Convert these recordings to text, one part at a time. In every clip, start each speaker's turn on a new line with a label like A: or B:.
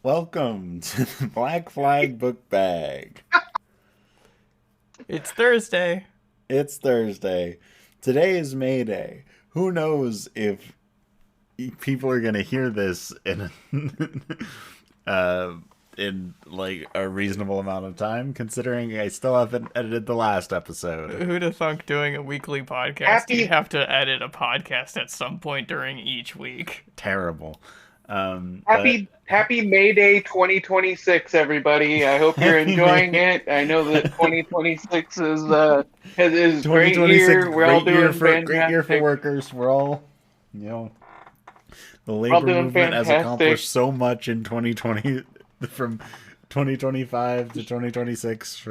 A: Welcome to the Black Flag Book Bag.
B: It's Thursday.
A: It's Thursday. Today is May Day. Who knows if people are going to hear this uh, in like a reasonable amount of time, considering I still haven't edited the last episode.
B: Who'd have thunk doing a weekly podcast, you'd
C: Happy
B: have to edit a podcast at some point during each week.
A: Terrible. But
C: happy May Day 2026, everybody. I hope you're
A: Happy
C: enjoying
A: May-
C: it. I know that 2026 is great
A: 2026,
C: year. We're all
A: great year
C: doing
A: for great year for
C: fantastic.
A: workers. We're all, you know, the
C: all
A: labor
C: doing
A: movement has
C: fantastic.
A: accomplished so much in 2020, from 2025 to 2026.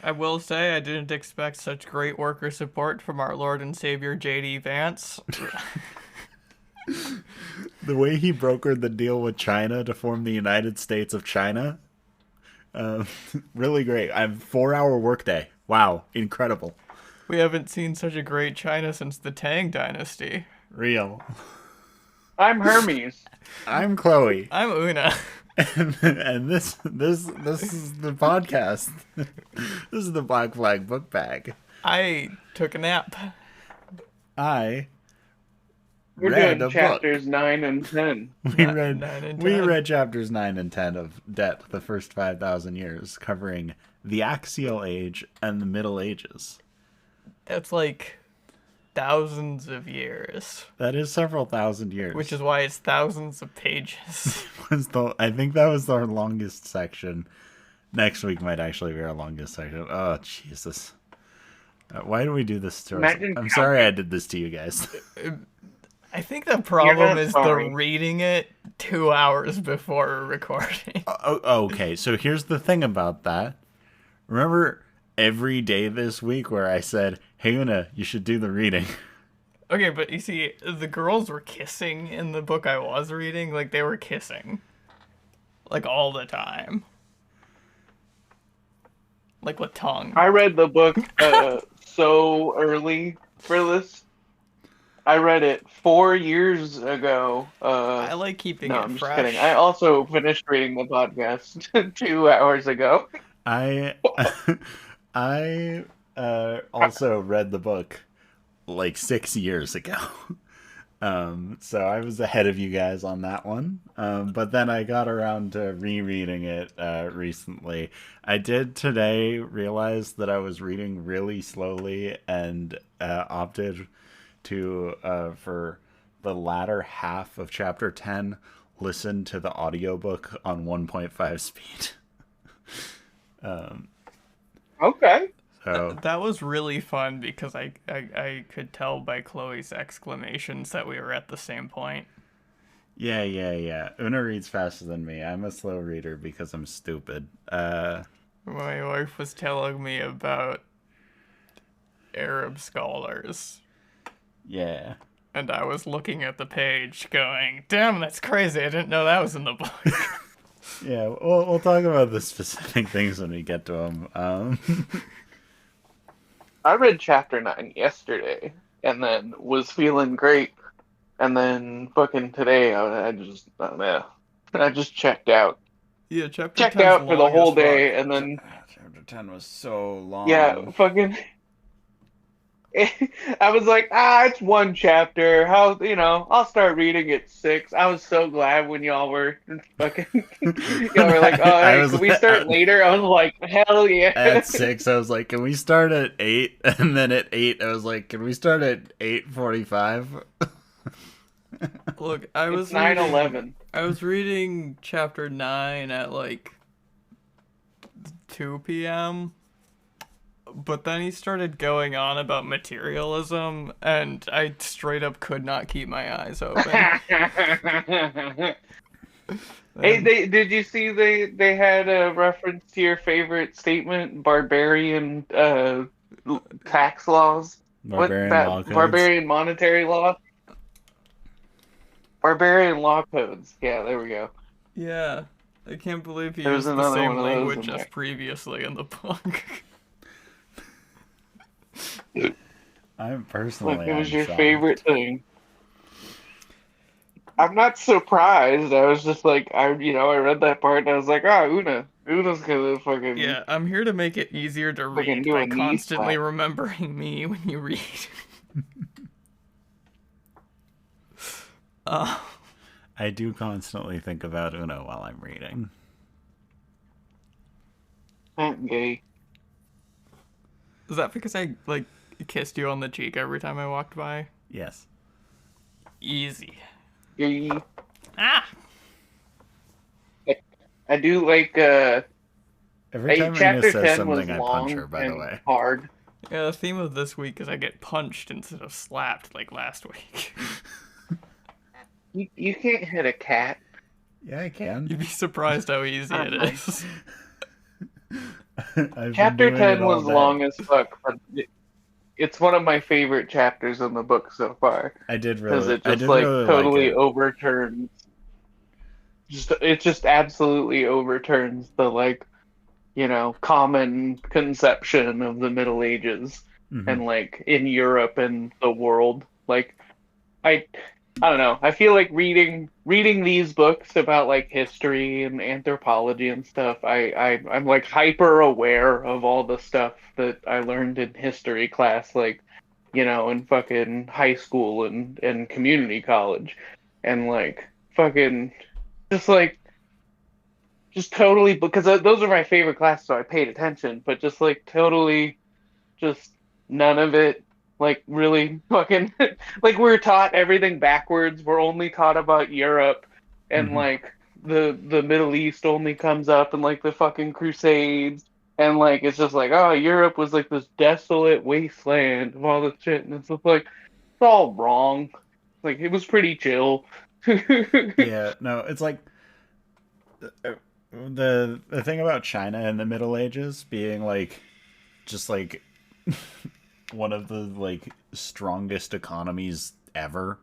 B: I will say I didn't expect such great worker support from our Lord and Savior J.D. Vance.
A: The way he brokered the deal with China to form the United States of China, uh, really great. I have 4-hour workday. Wow, incredible.
B: We haven't seen such a great China since the Tang Dynasty.
A: Real.
C: I'm Hermes.
A: I'm Chloe,
B: I'm Una.
A: and this is the podcast. This is the Black Flag Book Bag.
B: I took a nap.
A: I
C: We're
A: read
C: doing
A: a
C: chapters 9 and 10.
A: We
B: Nine
A: read
B: and
A: we
B: 10.
A: read chapters 9 and 10 of Debt, the first 5,000 years, covering the Axial Age and the Middle Ages.
B: It's like thousands of years,
A: That is several thousand years.
B: which is why it's thousands of pages.
A: I think that was our longest section. Next week might actually be our longest section. Oh, Jesus. Why do we do this to ourselves?
C: Imagine
A: I'm sorry I did this to you guys.
B: I think the problem
C: not
B: is
C: sorry.
B: the reading it 2 hours before recording.
A: Okay, so here's the thing about that. Remember every day this week where I said, hey, Una, you should do the reading?
B: Okay, but you see, the girls were kissing in the book I was reading. Like, they were kissing. Like, all the time. Like, with tongue.
C: I read the book so early for this. I read it 4 years ago.
B: I like keeping
C: No,
B: it
C: I'm just
B: fresh.
C: kidding. I also finished reading the podcast 2 hours ago.
A: I I also read the book like 6 years ago. So I was ahead of you guys on that one. But then I got around to rereading it recently. I did today realize that I was reading really slowly and opted to, for the latter half of chapter 10, listen to the audiobook on 1.5 speed.
C: Okay.
A: So
B: That was really fun because I could tell by Chloe's exclamations that we were at the same point.
A: yeah. Una reads faster than me. I'm a slow reader because I'm stupid.
B: My wife was telling me about Arab scholars,
A: Yeah.
B: and I was looking at the page going, damn, that's crazy. I didn't know that was in the book.
A: Yeah, we'll talk about the specific things when we get to them.
C: I read chapter 9 yesterday and then was feeling great. And then fucking today, I just checked out.
B: Yeah, chapter
C: Checked
B: 10's
C: out for the
B: long
C: whole
B: as fuck.
C: day and then,
A: Chapter 10 was so long.
C: yeah, fucking. I was like, it's one chapter. I'll start reading at 6. I was so glad when y'all were fucking, y'all were like, oh,
A: I
C: hey,
A: was
C: can we start later? I was like, hell yeah.
A: At 6, I was like, can we start at 8? And then at 8, I was like, can we start at 8:45?
B: Look, I was
C: It's 9:11.
B: I was reading chapter 9 at like 2 p.m. But then he started going on about materialism, and I straight up could not keep my eyes open.
C: Hey, did you see they had a reference to your favorite statement, barbarian tax laws?
A: Barbarian law codes.
C: Barbarian monetary law? Barbarian law codes. Yeah, there we go.
B: Yeah, I can't believe he
C: There was
B: used the
C: another
B: same
C: one of those
B: language
C: in
B: as
C: there.
B: previously in the book.
A: I'm personally
C: Like it was your
A: shocked.
C: favorite thing. I'm not surprised. I was just like, I read that part and I was like, Una's gonna fucking
B: Yeah, I'm here to make it easier to
C: fucking
B: read
C: do
B: by
C: a knee
B: constantly
C: slap.
B: remembering me when you read. uh,
A: I do constantly think about Uno while I'm reading.
C: I'm gay.
B: is that because I like kissed you on the cheek every time I walked by?
A: Yes.
B: Easy.
C: Gay.
B: Ah.
C: I do like
A: Every time Rena
C: chapter
A: says
C: 10 was
A: something, I punch her,
C: long
A: by the
C: and
A: way.
C: hard.
B: Yeah, the theme of this week is I get punched instead of slapped like last week.
C: You can't hit a cat.
A: Yeah, I can.
B: You'd be surprised how easy it is.
A: I've been
C: Chapter
A: doing it
C: 10
A: all
C: was
A: day.
C: long as fuck, but it's one of my favorite chapters in the book so far because it
A: I
C: just
A: did
C: like
A: really like
C: totally
A: it.
C: overturns. It just absolutely overturns the like common conception of the Middle Ages
A: Hmm.
C: and like in Europe and the world. Like I I don't know. I feel like reading these books about like history and anthropology and stuff. I'm like hyper aware of all the stuff that I learned in history class, like in fucking high school and community college, and like fucking just like just totally because those are my favorite classes, so I paid attention. But just like totally just none of it like really fucking like we're taught everything backwards. We're only taught about Europe and
A: Hmm.
C: like the Middle East only comes up and like the fucking crusades and like it's just like oh Europe was like this desolate wasteland of all this shit and it's just like it's all wrong. Like it was pretty chill.
A: Yeah, no, it's like the thing about China in the Middle Ages being like just like one of the like strongest economies ever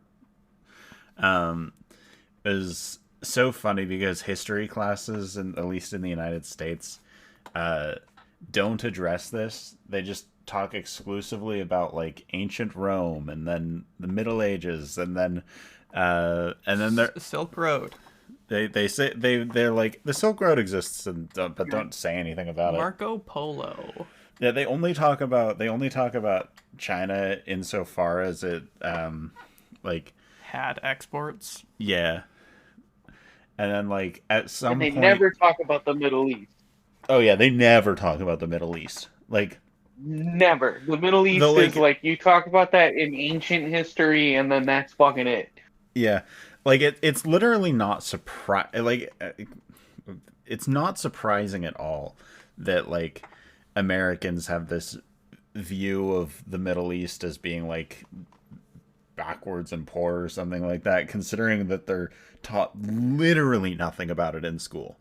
A: is so funny because history classes, and at least in the United States, uh, don't address this. They just talk exclusively about like ancient Rome and then the Middle Ages and then
B: Silk Road.
A: they say they're like the Silk Road exists and but don't say anything about it.
B: Marco Polo
A: Yeah, they only talk about China insofar as it like
B: had exports.
A: yeah, and then like at
C: And
A: some
C: they
A: point,
C: never talk about the Middle East.
A: oh yeah, they never talk about the Middle East. Like
C: Never. The Middle
A: the
C: East is
A: like
C: like you talk about that in ancient history, and then that's fucking it.
A: yeah, like it's literally not it's not surprising at all that like Americans have this view of the Middle East as being like backwards and poor or something like that, considering that they're taught literally nothing about it in school.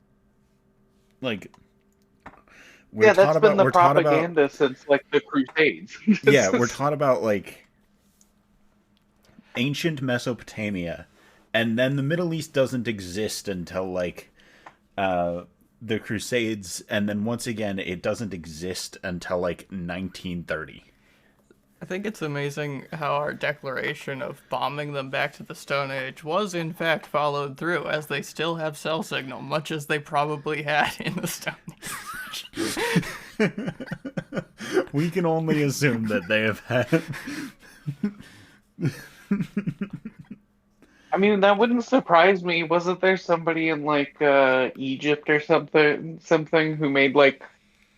A: Like
C: Yeah, that's been the
A: we're taught about
C: propaganda since like the Crusades.
A: yeah, we're taught about like ancient Mesopotamia, and then the Middle East doesn't exist until like the Crusades, and then once again it doesn't exist until like 1930.
B: I think it's amazing how our declaration of bombing them back to the Stone Age was in fact followed through, as they still have cell signal, much as they probably had in the Stone Age.
A: We can only assume that they have had.
C: I mean, that wouldn't surprise me. Wasn't there somebody in like Egypt or something who made like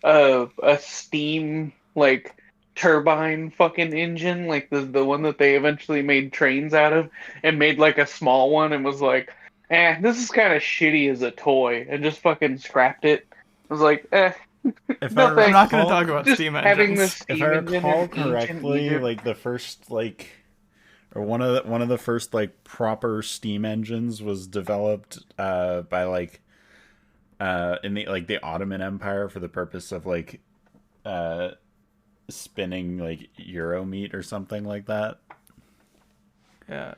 C: a steam like turbine fucking engine, like the one that they eventually made trains out of, and made like a small one and was like, this is kind of shitty as a toy, and just fucking scrapped it. I was like,
A: If I
C: no
B: I'm
C: thanks.
B: not going to
A: recall,
B: talk about
C: Just
B: steam
C: having this
B: engines.
A: if I
C: steam engine
A: recall
C: in ancient
A: correctly,
C: Egypt.
A: like the first like or one of the first like proper steam engines was developed by like in the like the Ottoman Empire for the purpose of like uh spinning like Euro meat or something like that.
B: Yeah.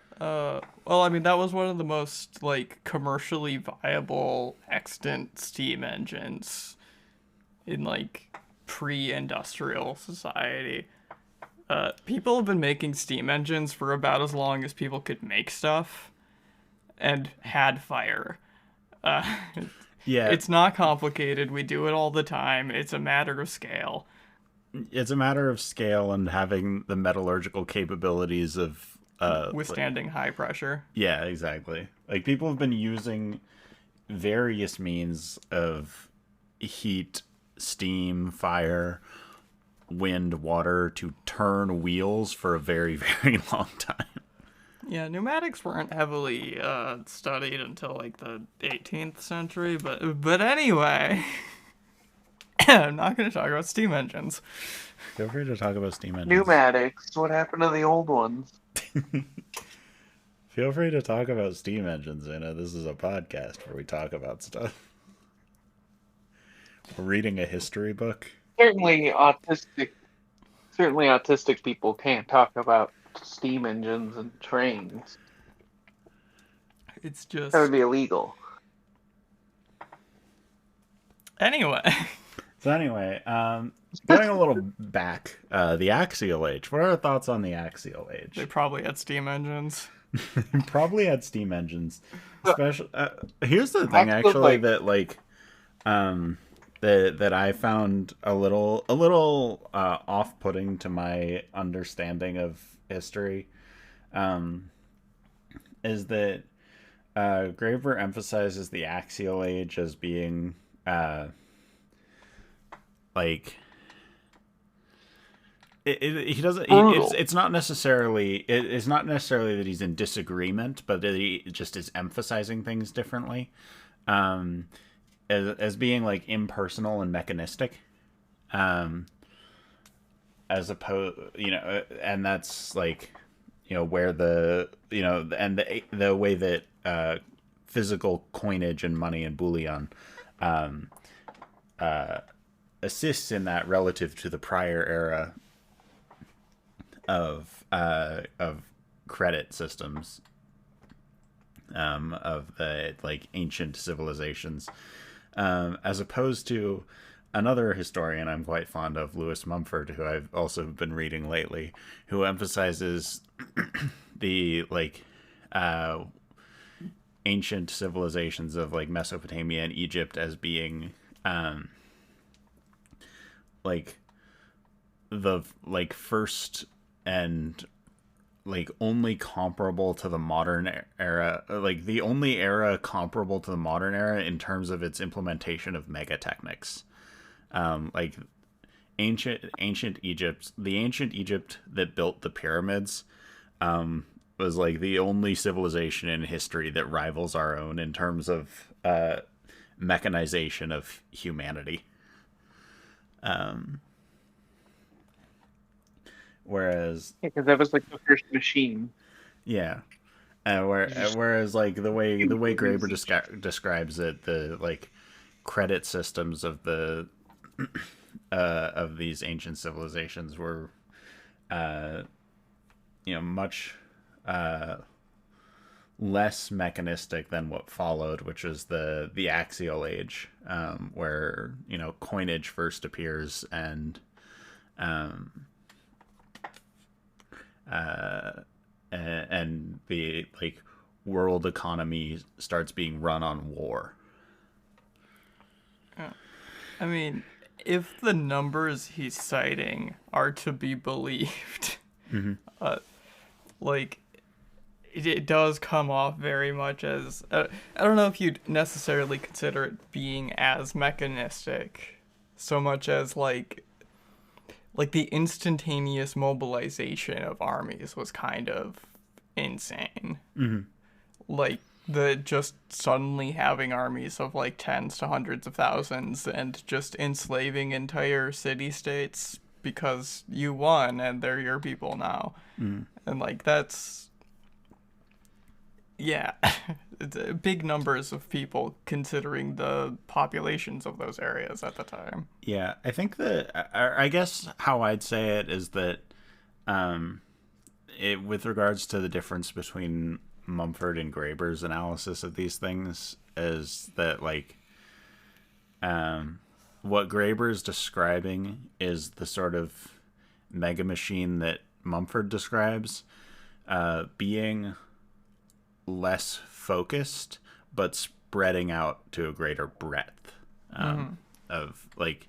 B: Well, I mean, that was one of the most like commercially viable extant steam engines in like pre-industrial society. People have been making steam engines for about as long as people could make stuff. and had fire. Uh,
A: Yeah,
B: it's not complicated. We do it all the time. It's a matter of scale.
A: it's a matter of scale and having the metallurgical capabilities of
B: Withstanding high pressure.
A: yeah, exactly. Like people have been using various means of heat, steam, fire, wind, water to turn wheels for a very, very long time.
B: Yeah, pneumatics weren't heavily studied until like the 18th century, but anyway, I'm not going to talk about steam engines.
A: Feel free to talk about steam engines.
C: Pneumatics. What happened to the old ones?
A: Feel free to talk about steam engines. I know this is a podcast where we talk about stuff. We're reading a history book.
C: Certainly autistic people can't talk about steam engines and trains.
B: It's just
C: That would be illegal.
B: anyway.
A: So anyway, going a little back, the Axial Age. What are our thoughts on the Axial Age?
B: They probably had steam engines.
A: Probably had steam engines. Especially, here's the thing,
C: Actually,
A: actually, that like, that I found a little off-putting to my understanding of history, is that Graeber emphasizes the Axial Age as being like. He doesn't. It's not necessarily. It's not necessarily that he's in disagreement, but that he just is emphasizing things differently, as being like impersonal and mechanistic, as opposed, and that's like, where the and the way that physical coinage and money and bullion assists in that relative to the prior era of credit systems, of the like ancient civilizations, as opposed to another historian I'm quite fond of, Lewis Mumford, who I've also been reading lately, who emphasizes the like ancient civilizations of like Mesopotamia and Egypt as being like the like first and like only comparable to the modern era, like the only era comparable to the modern era in terms of its implementation of megatechnics. Like ancient Egypt, the ancient Egypt that built the pyramids, was like the only civilization in history that rivals our own in terms of mechanization of humanity. Whereas,
C: because that was like the first machine.
A: Yeah, whereas like the way Graeber describes it, the like credit systems of the of these ancient civilizations were, much less mechanistic than what followed, which is the Axial Age, where coinage first appears and the like world economy starts being run on war.
B: I mean, if the numbers he's citing are to be believed, like it does come off very much as I don't know if you'd necessarily consider it being as mechanistic so much as like the instantaneous mobilization of armies was kind of insane. Like the just suddenly having armies of like tens to hundreds of thousands and just enslaving entire city-states because you won and they're your people now. And like that's it's big numbers of people considering the populations of those areas at the time.
A: Yeah, I think that I guess how I'd say it is that with regards to the difference between Mumford and Graeber's analysis of these things is that like what Graeber's describing is the sort of mega machine that Mumford describes being less focused, but spreading out to a greater breadth of, like,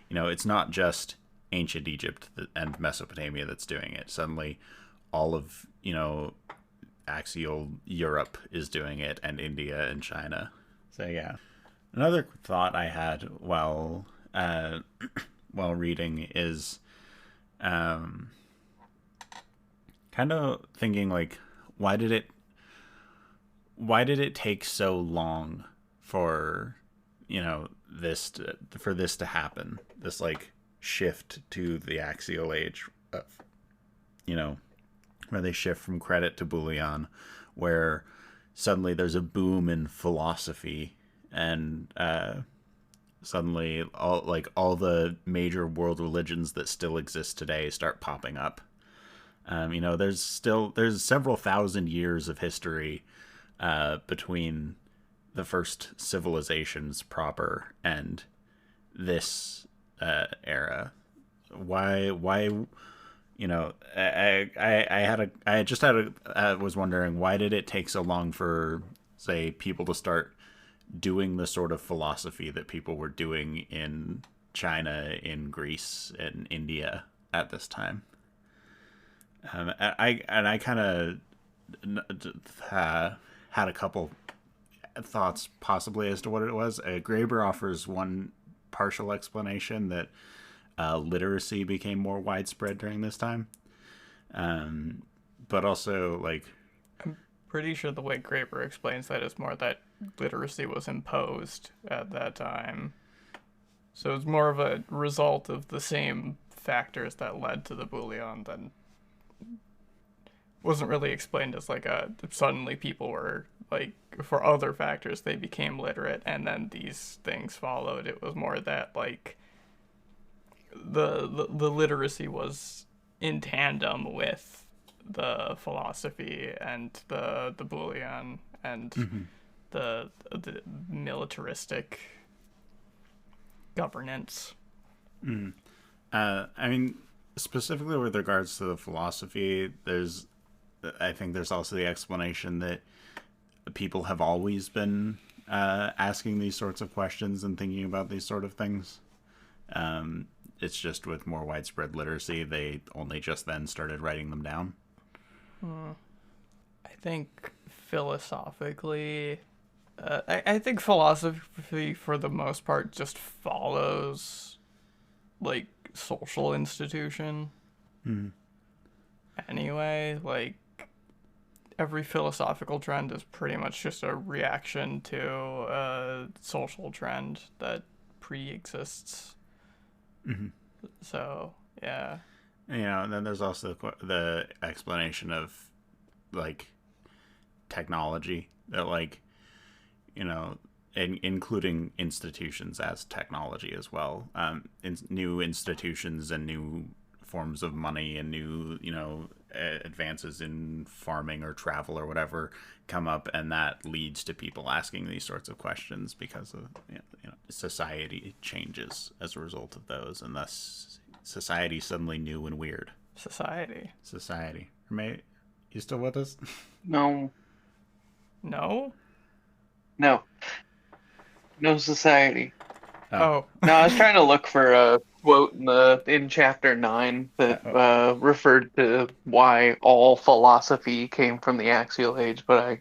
A: you know, it's not just ancient Egypt and Mesopotamia that's doing it. Suddenly, all of, you know, axial Europe is doing it, and India and China. So yeah. Another thought I had while reading is kind of thinking, like, why did it take so long for, you know, this to happen, this like shift to the Axial Age of, you know, where they shift from credit to bullion, where suddenly there's a boom in philosophy, and suddenly all the major world religions that still exist today start popping up. You know, there's several thousand years of history between the first civilizations proper and this era. Why? You know, I was wondering, why did it take so long for, say, people to start doing the sort of philosophy that people were doing in China, in Greece, and India at this time? I kind of had a couple thoughts possibly as to what it was. Graeber offers one partial explanation, that literacy became more widespread during this time, but also, like,
B: I'm pretty sure the way Graeber explains that is more that literacy was imposed at that time. So it's more of a result of the same factors that led to the bullion than wasn't really explained as like suddenly people were, like, for other factors they became literate and then these things followed. It was more that, like, the literacy was in tandem with the philosophy and the bullion and the militaristic governance.
A: I mean, specifically with regards to the philosophy, I think there's also the explanation that people have always been asking these sorts of questions and thinking about these sort of things. It's just with more widespread literacy, they only just then started writing them down.
B: I think philosophically, I think philosophy for the most part just follows, like, social institution. Anyway, like, every philosophical trend is pretty much just a reaction to a social trend that pre-exists. So, yeah.
A: You know, and then there's also the explanation of, like, technology, that, like, you know, including institutions as technology as well. New institutions and new forms of money and new, you know, advances in farming or travel or whatever come up, and that leads to people asking these sorts of questions because of, you know, society changes as a result of those, and thus society suddenly new and weird.
B: Society.
A: You still with us?
C: No.
B: No?
C: No. No society.
B: Oh.
C: No, I was trying to look for a quote in chapter 9 that referred to why all philosophy came from the Axial Age, but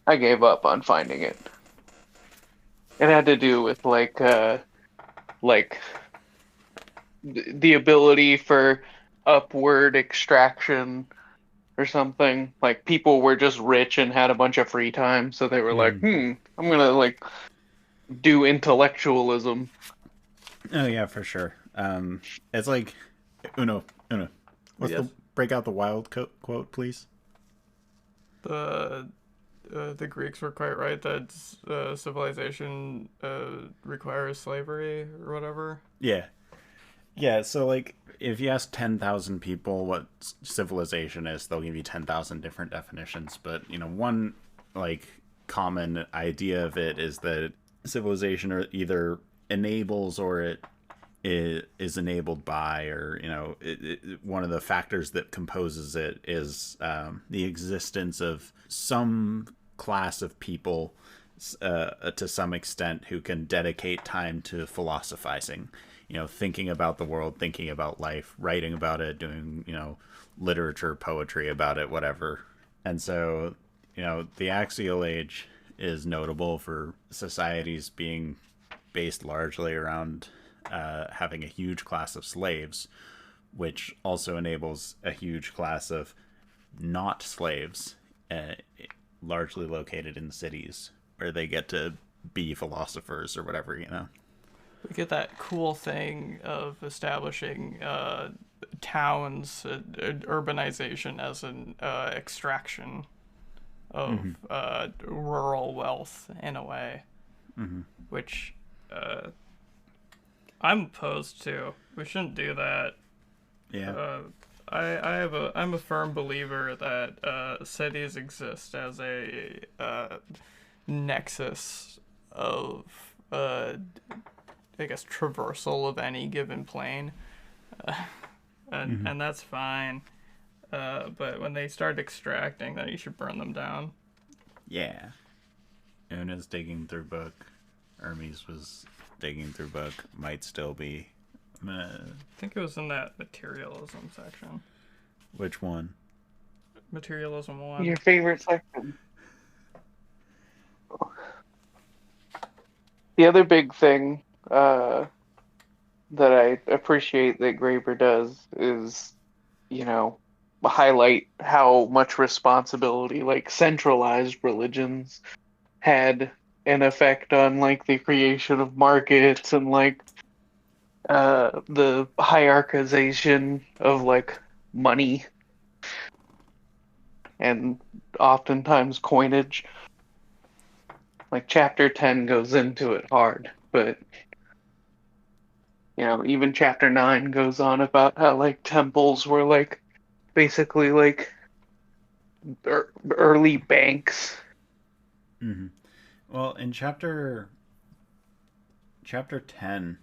C: I gave up on finding it. It had to do with like the ability for upward extraction or something. Like, people were just rich and had a bunch of free time, so they were like, I'm gonna, like, do intellectualism.
A: Oh yeah, for sure. It's like Uno. Break out the wild quote, please.
B: The Greeks were quite right that civilization requires slavery or whatever.
A: Yeah. So, like, if you ask 10,000 people what civilization is, they'll give you 10,000 different definitions. But, you know, one, like, common idea of it is that civilization either enables or it is enabled by, or, you know, one of the factors that composes it is the existence of some class of people to some extent who can dedicate time to philosophizing, thinking about the world, thinking about life, writing about it, doing, literature, poetry about it, whatever. And so, the Axial Age is notable for societies being based largely around having a huge class of slaves, which also enables a huge class of not slaves, largely located in cities, where they get to be philosophers or whatever.
B: We get that cool thing of establishing towns, urbanization as an extraction of rural wealth in a way, which I'm opposed to. We shouldn't do that.
A: Yeah.
B: I'm a firm believer that cities exist as a nexus of I guess traversal of any given plane, and that's fine. But when they start extracting, then you should burn them down.
A: Yeah. Una's digging through book. Hermes was digging through book. Might still be.
B: I think it was in that materialism section.
A: Which one?
B: Materialism 1.
C: Your favorite section. The other big thing that I appreciate that Graeber does is, highlight how much responsibility like centralized religions had an effect on like the creation of markets and like the hierarchization of like money and oftentimes coinage. Like chapter 10 goes into it hard, but even chapter 9 goes on about how like temples were like basically like early banks.
A: Mm-hmm. Well, in chapter 10,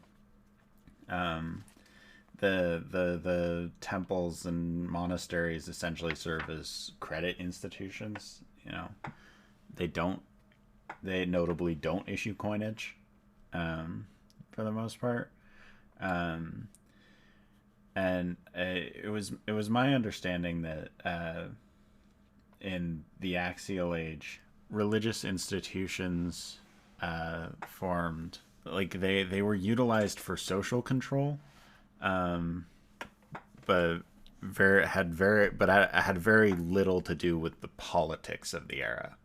A: the temples and monasteries essentially serve as credit institutions. They notably don't issue coinage, for the most part. And it was my understanding that in the Axial Age, religious institutions formed, like they were utilized for social control, but had very little to do with the politics of the era,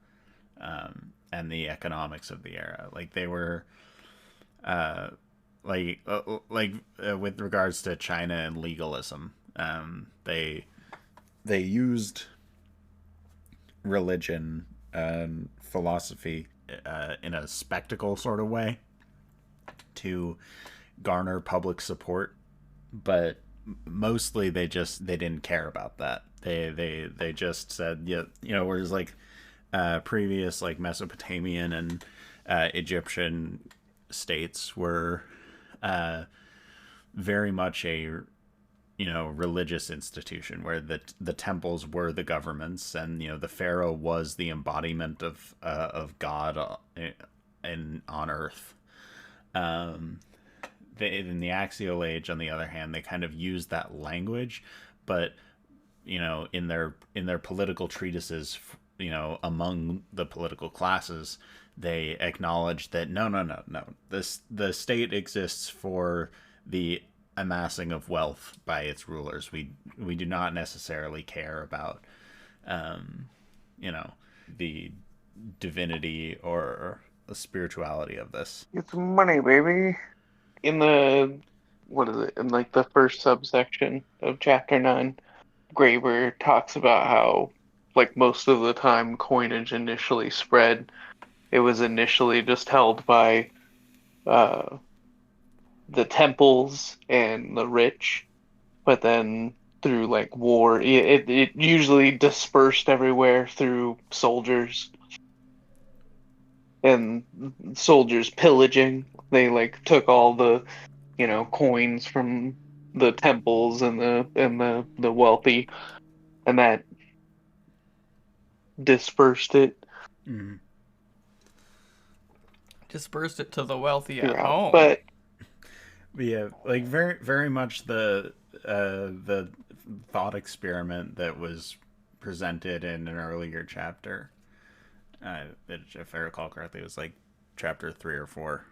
A: and the economics of the era. Like they were with regards to China and legalism, they used religion and philosophy in a spectacle sort of way to garner public support, but mostly they didn't care about that. They just said, whereas like previous like Mesopotamian and Egyptian states were very much a religious institution where the temples were the governments, and the pharaoh was the embodiment of God on earth. In the Axial Age, on the other hand, they kind of used that language, but in their political treatises, among the political classes, they acknowledge that no, the state exists for the amassing of wealth by its rulers. We do not necessarily care about the divinity or the spirituality of this.
C: It's money, baby. In the what is it? In like the first subsection of chapter 9, Graeber talks about how like most of the time coinage initially spread, it was initially just held by the temples and the rich, but then through like war, it usually dispersed everywhere through soldiers and soldiers pillaging. They like took all the coins from the temples and the wealthy, and that dispersed it.
B: Dispersed it to the wealthy at
C: Yeah,
B: home.
C: but
A: Yeah, like very much the thought experiment that was presented in an earlier chapter. If I recall correctly, it was like chapter 3 or 4,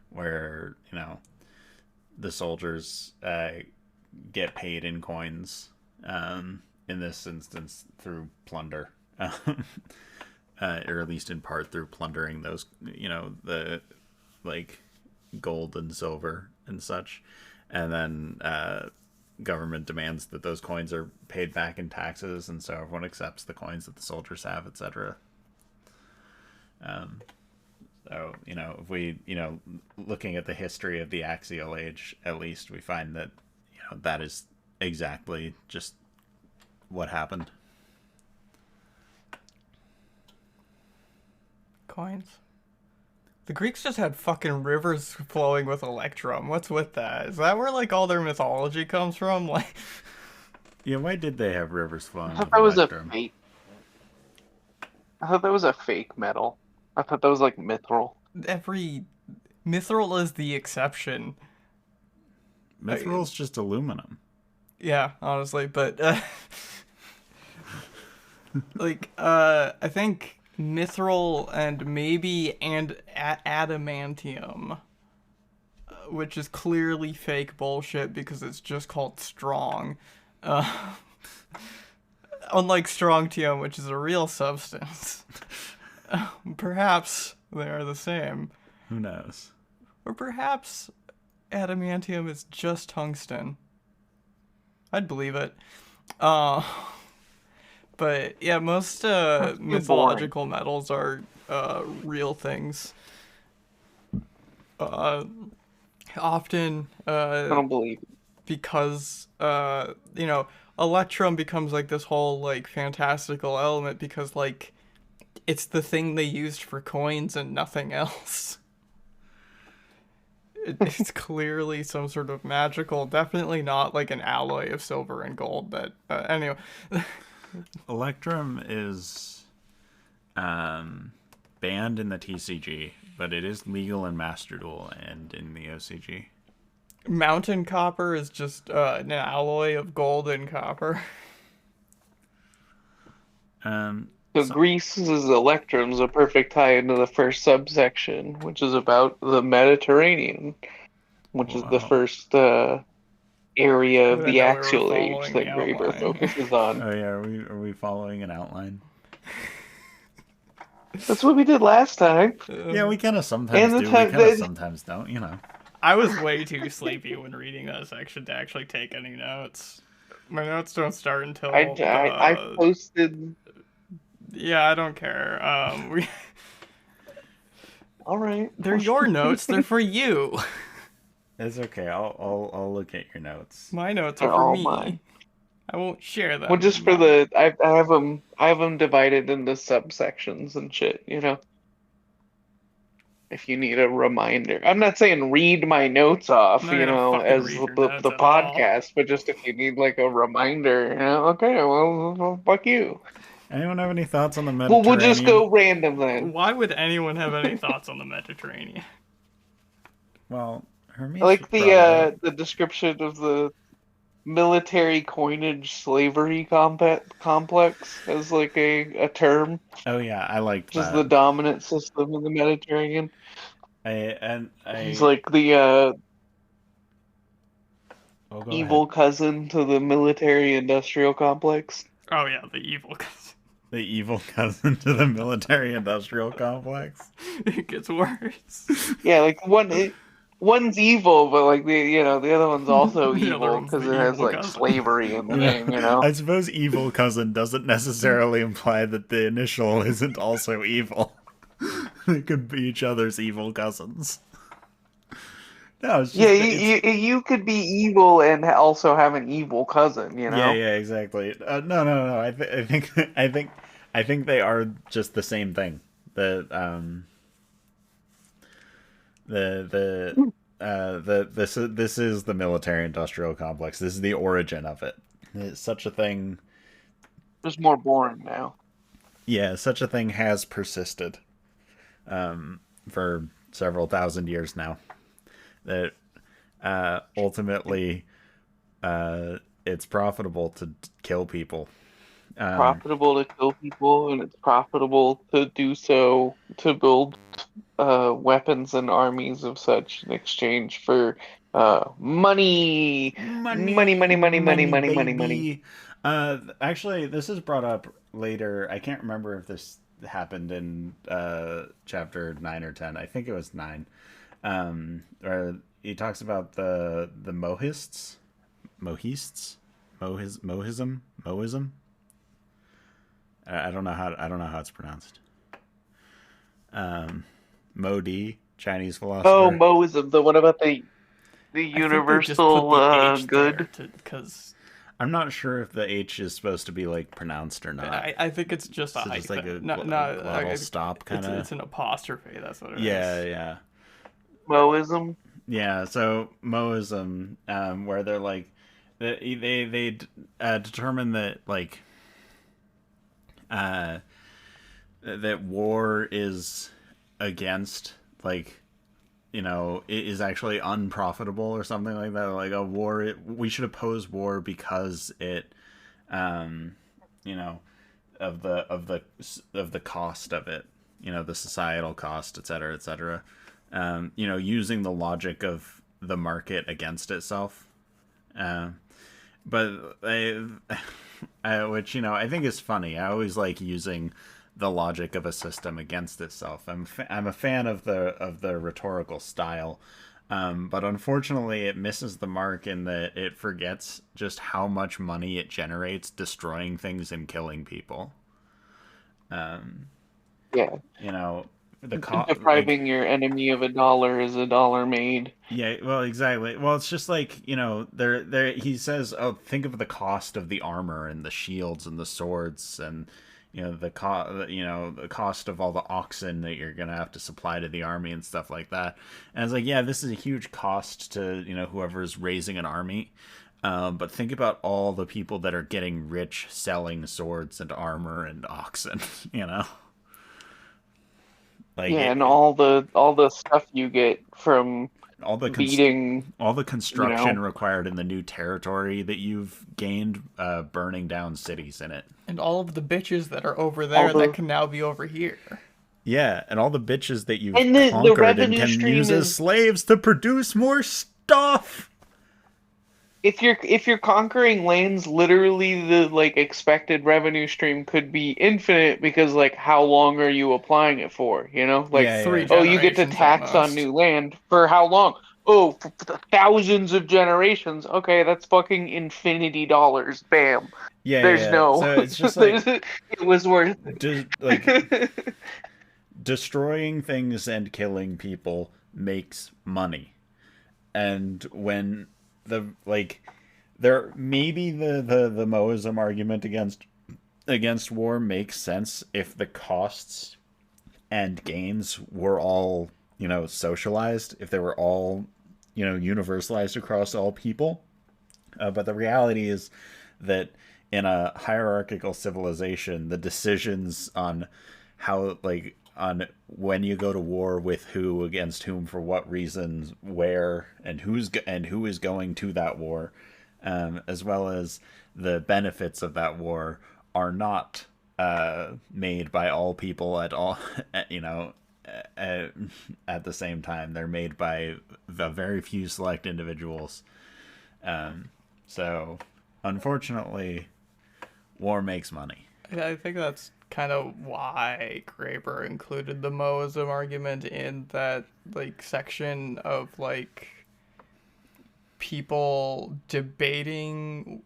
A: where the soldiers get paid in coins. In this instance, through plunder, or at least in part through plundering those, the like gold and silver and such, and then government demands that those coins are paid back in taxes, and so everyone accepts the coins that the soldiers have, etc. So if we looking at the history of the Axial Age, at least we find that that is exactly just what happened.
B: Coins. The Greeks just had fucking rivers flowing with electrum. What's with that? Is that where like all their mythology comes from? Like,
A: yeah, why did they have rivers flowing
C: I thought
A: with
C: that was a
A: electrum?
C: fake. I thought that was a fake metal. I thought that was like mithril.
B: every mithril is the exception.
A: Mithril's just aluminum.
B: Yeah, honestly, but I think mithril and maybe adamantium, which is clearly fake bullshit because it's just called strong. Unlike strontium, which is a real substance. Perhaps they are the same.
A: Who knows?
B: Or perhaps adamantium is just tungsten. I'd believe it. But yeah, most mythological metals are real things. Often
C: I don't believe it.
B: because electrum becomes like this whole like fantastical element because like it's the thing they used for coins and nothing else. It's clearly some sort of magical, definitely not like an alloy of silver and gold. That anyway.
A: Electrum is banned in the TCG, but it is legal in Master Duel and in the OCG.
B: Mountain copper is just an alloy of gold and copper.
C: So Greece's electrum's a perfect tie into the first subsection, which is about the Mediterranean, which is the first area of the Axial Age that Graeber focuses on.
A: Oh yeah, are we following an outline?
C: That's what we did last time.
A: Yeah, we kind of sometimes do. We kind of sometimes don't.
B: I was way too sleepy when reading that section to actually take any notes. My notes don't start until
C: I posted.
B: Yeah, I don't care.
C: All right.
B: They're your notes. They're for you.
A: It's okay. I'll look at your notes.
B: My notes are for me. Mine. I won't share them.
C: Well, just for I have them divided into subsections and shit. If you need a reminder, I'm not saying read my notes off, as the podcast, but just if you need like a reminder, okay, well, fuck you.
A: Anyone have any thoughts on the Mediterranean?
C: Well, we'll just go random then.
B: Why would anyone have any thoughts on the Mediterranean?
A: Well, Hermes
C: I like the description of the military coinage slavery complex as like a term.
A: Oh yeah, I like that.
C: Just the dominant system in the Mediterranean. He's like the evil cousin to the military-industrial complex.
B: Oh yeah, the evil cousin.
A: The evil cousin to the military-industrial complex.
B: It gets worse.
C: Yeah, like one's evil, but like the other one's also evil because it has like slavery in the name.
A: I suppose evil cousin doesn't necessarily imply that the initial isn't also evil. They could be each other's evil cousins. No, it's just,
C: you could be evil and also have an evil cousin.
A: Yeah, exactly. No. I think they are just the same thing. This is the military-industrial complex. This is the origin of it. It's such a thing.
C: It's more boring now.
A: Yeah, such a thing has persisted for several thousand years now. That ultimately it's profitable to kill people.
C: Profitable to kill people, and it's profitable to do so to build weapons and armies of such in exchange for money, money,
A: Money,
C: money, money, money,
A: money,
C: money, money, money.
A: baby. Actually, this is brought up later. I can't remember if this happened in chapter 9 or 10. I think it was 9. Where he talks about the Mohists, Mohism. I don't know how it's pronounced. Modi, Chinese
C: Oh,
A: philosopher.
C: Moism, the what about the
B: I think they just put
C: universal
B: the H
C: good?
B: there because
A: I'm not sure if the H is supposed to be like pronounced or not.
B: I think it's just a
A: So just like a
B: hyphen. No,
A: glottal stop kind of.
B: it's an apostrophe. That's what it
A: Yeah,
B: is.
A: yeah,
C: Moism.
A: yeah. So Moism, where they're like, they determine that like, uh, that war is against like, it is actually unprofitable or something like that. Like a war, we should oppose war because it, um, you know, of the cost of it, the societal cost, et cetera, et cetera. Using the logic of the market against itself. But which I think is funny. I always like using the logic of a system against itself. I'm a fan of the rhetorical style, but unfortunately, it misses the mark in that it forgets just how much money it generates destroying things and killing people.
C: Yeah.
A: You know,
C: Depriving your enemy of $1 is $1 made.
A: yeah, well, exactly. Well, it's just like, there he says, "Oh, think of the cost of the armor and the shields and the swords and the cost of all the oxen that you're going to have to supply to the army and stuff like that." And it's like, yeah, this is a huge cost to, whoever's raising an army. But think about all the people that are getting rich selling swords and armor and oxen, you know? Like
C: Yeah, and all the stuff you get from
A: all the
C: beating,
A: all the
C: you
A: construction
C: know,
A: required in the new territory that you've gained, burning down cities in it.
B: And all of the bitches that are over
C: all
B: there that
C: the
B: can now be over here.
A: Yeah, and all the bitches that you've
C: and the
A: conquered and
C: revenue
A: can use
C: stream
A: as
C: is
A: slaves to produce more stuff.
C: if you're conquering lands, literally the like expected revenue stream could be infinite because like how long are you applying it for? Like,
A: Yeah,
B: Three
A: yeah,
C: oh, you get to
B: generations at
C: tax on
B: most.
C: new land for how long? Oh, for thousands of generations. Okay, that's fucking infinity dollars. Bam.
A: yeah,
C: There's
A: yeah.
C: no,
A: So it's just like,
C: it was worth
A: like
C: it.
A: destroying things and killing people makes money, and when the like there maybe the Moism argument against war makes sense if the costs and gains were all socialized, if they were all universalized across all people. But the reality is that in a hierarchical civilization, the decisions on how on when you go to war with who against whom for what reasons, where and who is going to that war, as well as the benefits of that war, are not made by all people at all. At, at the same time, they're made by the very few select individuals. So, unfortunately, war makes money.
B: I think that's kind of why Graeber included the Moism argument in that like section of like people debating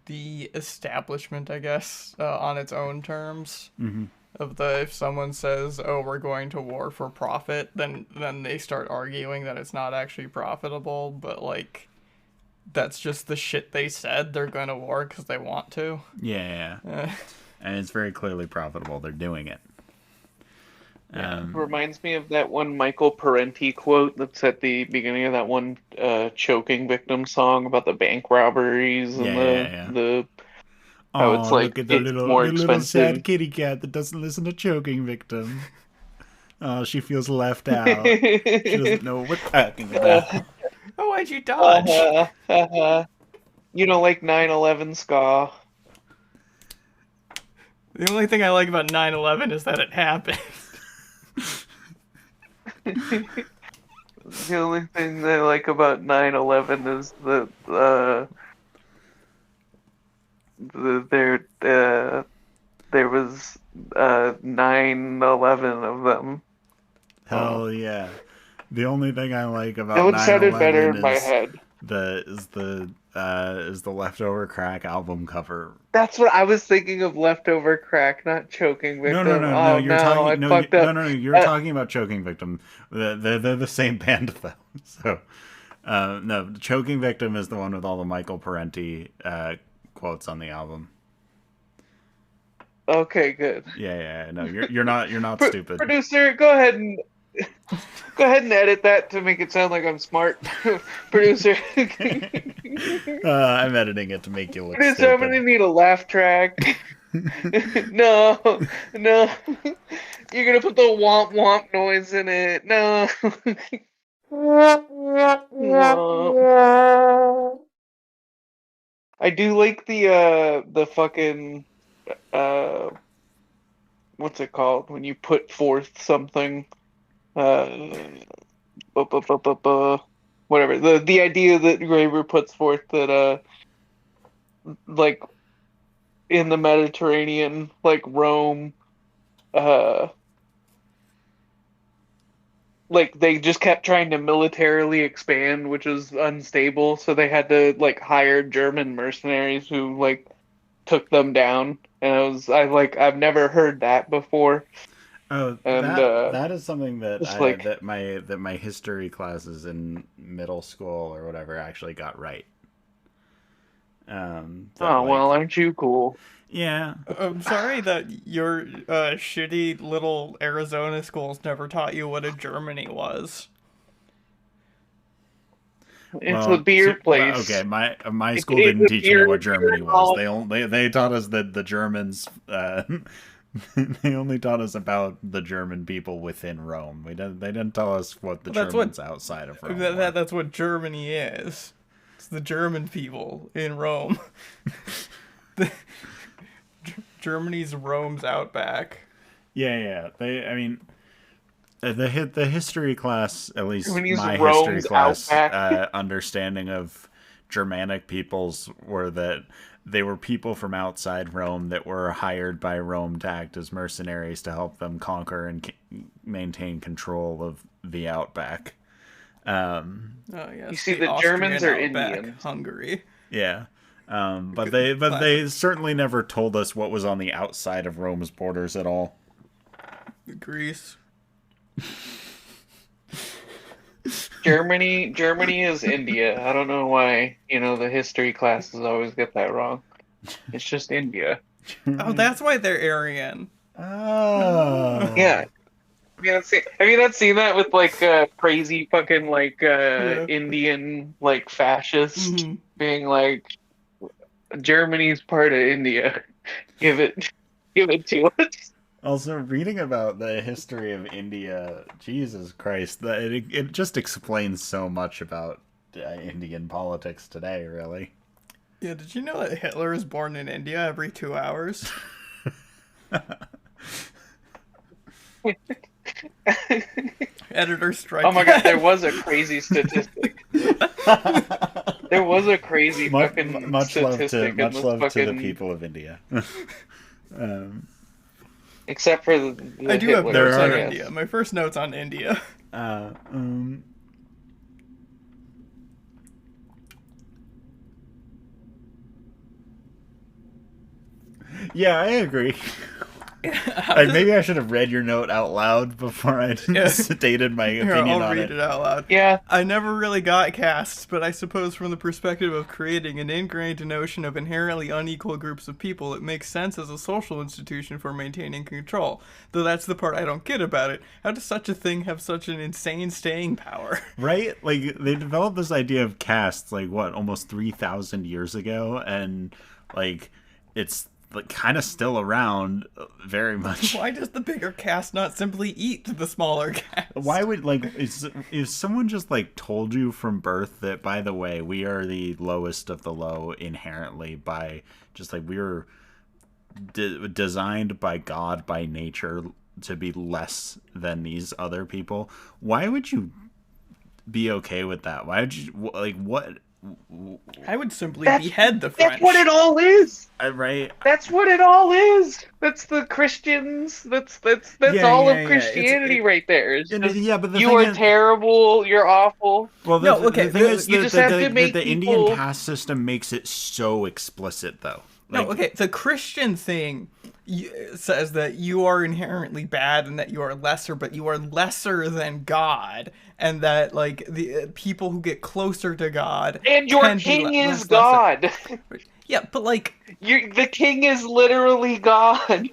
B: the establishment, I guess, on its own terms.
A: Mm-hmm.
B: Of the if someone says, "Oh, we're going to war for profit," then they start arguing that it's not actually profitable, but like that's just the shit they said. They're going to war because they want to.
A: Yeah, and it's very clearly profitable. They're doing it.
B: Yeah.
C: Reminds me of that one Michael Parenti quote that's at the beginning of that one choking victim song about the bank robberies and
A: Yeah, yeah, yeah.
C: the How it's
A: Oh,
C: like
A: look at
C: it's more
A: the little
C: expensive.
A: sad kitty cat that doesn't listen to Choking Victim. Oh, she feels left out. She doesn't know what we're talking about.
B: Oh, why'd you dodge?
C: You don't like 9/11 ska.
B: The only thing I like about 9/11 is that it happened.
C: The only thing I like about 9/11 is there was 9/11 of them.
A: Hell yeah. The only thing I like
C: That
A: about
C: one sounded better
A: 9/11
C: in my head.
A: is the Leftover Crack album cover.
C: That's what I was thinking of. Leftover crack, not choking
A: No,
C: victim.
A: no.
C: Oh
A: You're
C: no, I
A: talking
C: fucked up.
A: no. You're talking about Choking Victim. They're the same band though. So, no, Choking Victim is the one with all the Michael Parenti quotes on the album.
C: Okay, good.
A: Yeah. No, you're not stupid.
C: Producer, go ahead and edit that to make it sound like I'm smart. Producer.
A: I'm editing it to make you look
C: Producer, I'm
A: stupid.
C: gonna need a laugh track. No. You're gonna put the womp womp noise in it. No. No. I do like the fucking what's it called when you put forth something whatever the idea that Graeber puts forth that like in the Mediterranean, like Rome, like they just kept trying to militarily expand, which was unstable, so they had to like hire German mercenaries who like took them down. And I've never heard that before.
A: Oh,
C: And
A: that is something that
C: just like,
A: that my history classes in middle school or whatever actually got right.
C: oh well, aren't you cool?
A: Yeah.
B: I'm sorry that your shitty little Arizona schools never taught you what a Germany was.
C: It's a beer place.
A: Okay, my school
C: It's
A: didn't
C: a
A: teach me
C: beer-
A: what Germany
C: beer
A: was.
C: hall.
A: They taught us that the Germans. They only taught us about the German people within Rome. They didn't tell us what the Germans outside of Rome.
B: That's what Germany is. It's the German people in Rome. Germany's Rome's outback.
A: Yeah. I mean, the history class, at least
C: Germany's
A: my
C: Rome's
A: history class,
C: outback.
A: understanding of Germanic peoples were that they were people from outside Rome that were hired by Rome to act as mercenaries to help them conquer and maintain control of the outback.
B: Oh yes.
C: You see, the Germans are
B: outback,
C: Indian.
B: Hungary.
A: Yeah. But they certainly never told us what was on the outside of Rome's borders at all.
B: Greece.
C: Germany is India. I don't know why, the history classes always get that wrong. It's just India.
B: Oh, that's why they're Aryan.
A: Oh.
C: Yeah. Have you not seen that with like crazy fucking like Indian like fascists being like, Germany's part of India. Give it to us.
A: Also, reading about the history of India, Jesus Christ, it just explains so much about Indian politics today, really.
B: Yeah, did you know that Hitler is born in India every 2 hours? Editor strike.
C: Oh my god, there was a crazy statistic. There was a crazy fucking
A: much love
C: statistic.
A: to the people of India.
C: Except for the
B: I do have
C: Hitler,
B: notes on
C: I guess.
B: India. My first note's on India.
A: Yeah, I agree. Maybe I should have read your note out loud before I stated my opinion
B: I'll
A: on
B: read
A: it.
B: it out loud.
C: Yeah.
B: I never really got castes, but I suppose from the perspective of creating an ingrained notion of inherently unequal groups of people, it makes sense as a social institution for maintaining control. Though that's the part I don't get about it. How does such a thing have such an insane staying power?
A: Right? Like, they developed this idea of castes, like, what, almost 3,000 years ago? And, like, it's like kind of still around very much.
B: Why does the bigger caste not simply eat the smaller caste?
A: Why would, like, if someone just like told you from birth that, by the way, we are the lowest of the low inherently, by just like we were designed by God, by nature, to be less than these other people, why would you be okay with that? Why would you, like, what?
B: I would simply behead the French.
C: That's what it all is.
A: Right?
C: That's what it all is. That's the Christians. That's all of Christianity right there. It's just,
A: but
C: you are terrible. You're awful.
A: Well, the thing is,
C: you just have to make
A: the
C: people...
A: Indian caste system makes it so explicit, though. Like,
B: no, okay. The Christian thing says that you are inherently bad and that you are lesser, but you are lesser than God, and that like the people who get closer to God
C: and your king is God.
B: Yeah, but like
C: the king is literally God.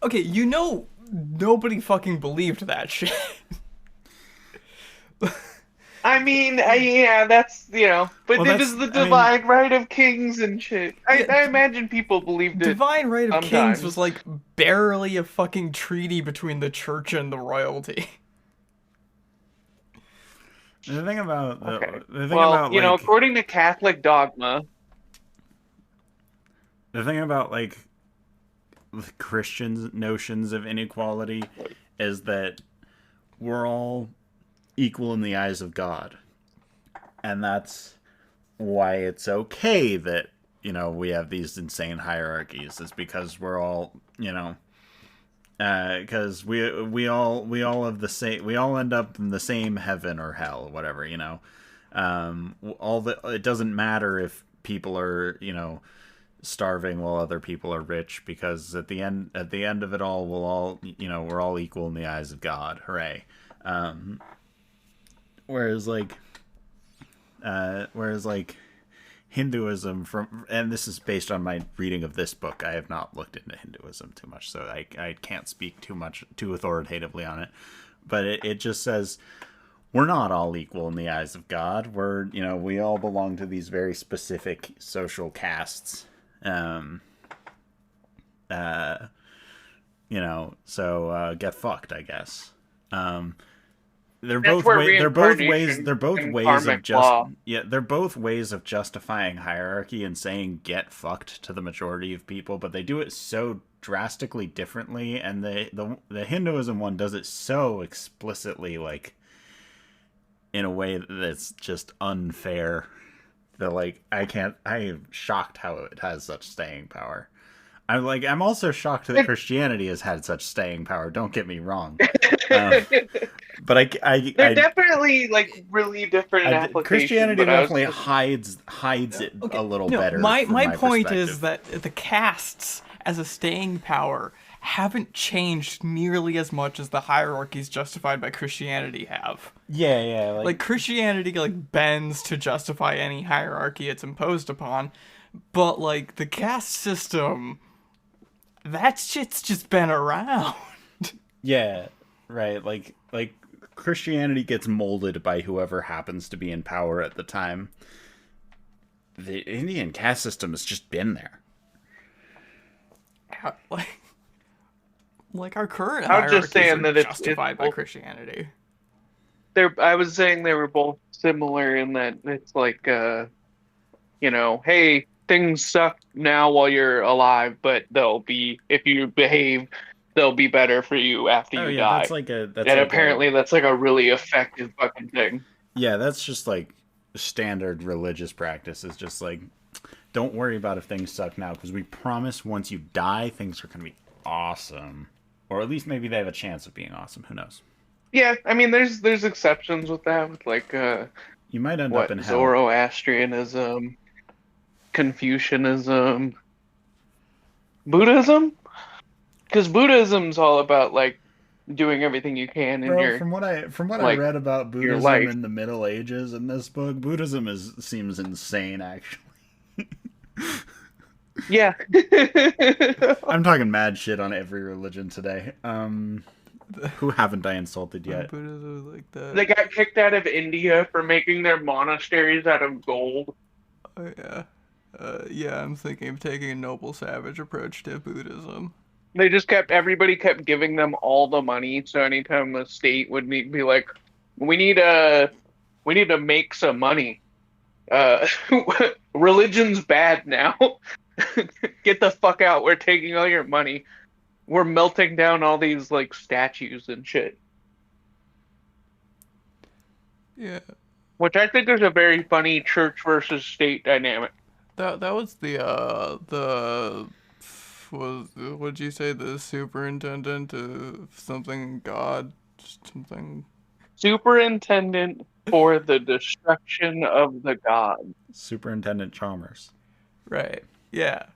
B: Okay, you know, nobody fucking believed that shit.
C: I mean, yeah, that's, you know, but
A: well,
C: it is the divine right of kings and shit. I imagine people believed it.
B: Divine right of
C: sometimes.
B: kings was like barely a fucking treaty between the church and the royalty.
A: The thing about
C: according to Catholic dogma,
A: the thing about like Christians' notions of inequality is that we're all equal in the eyes of God, and that's why it's okay that, you know, we have these insane hierarchies. Is because we're all, you know, because we all have the same, we all end up in the same heaven or hell, whatever, you know. It doesn't matter if people are, you know, starving while other people are rich, because at the end of it all, we'll all, you know, we're all equal in the eyes of God. Hooray. Whereas like Hinduism, and this is based on my reading of this book. I have not looked into Hinduism too much, so I can't speak too authoritatively on it. But it just says we're not all equal in the eyes of God. We're, you know, we all belong to these very specific social castes. You know, so get fucked, I guess. They're both ways of justifying hierarchy and saying get fucked to the majority of people, but they do it so drastically differently, and the Hinduism one does it so explicitly, like in a way that's just unfair. That like I am shocked how it has such staying power. I'm also shocked that Christianity has had such staying power. Don't get me wrong. But
C: they're definitely like really different applications.
A: Christianity definitely hides it a little better.
B: My point is that the castes as a staying power haven't changed nearly as much as the hierarchies justified by Christianity have.
A: Yeah.
B: Like Christianity like bends to justify any hierarchy it's imposed upon, but like the caste system, that shit's just been around.
A: Yeah, right. Like Christianity gets molded by whoever happens to be in power at the time. The Indian caste system has just been there.
B: Like our current hierarchies are justified by Christianity.
C: I was saying they were both similar in that it's like, you know, hey, things suck now while you're alive, but they'll be, if you behave, they'll be better for you after you die. That's like a really effective fucking thing.
A: Yeah, that's just like standard religious practice. Is just like, don't worry about if things suck now, because we promise once you die, things are going to be awesome. Or at least maybe they have a chance of being awesome. Who knows?
C: Yeah, I mean, there's exceptions with that. With like,
A: you might end up in hell.
C: Zoroastrianism, Confucianism, Buddhism. Because Buddhism's all about like doing everything you can in your.
A: From what I read about Buddhism in the Middle Ages in this book, Buddhism seems insane, actually.
C: Yeah.
A: I'm talking mad shit on every religion today. Who haven't I insulted yet?
B: Buddhism is like that.
C: They got kicked out of India for making their monasteries out of gold.
B: Oh yeah. Yeah, I'm thinking of taking a noble savage approach to Buddhism.
C: Everybody kept giving them all the money. So anytime the state would be like, we need to make some money. Uh, religion's bad now. Get the fuck out. We're taking all your money. We're melting down all these like statues and shit.
B: Yeah.
C: Which I think is a very funny church versus state dynamic.
B: That was what'd you say, the superintendent of something god something.
C: Superintendent for the destruction of the gods.
A: Superintendent Chalmers.
B: Right. Yeah.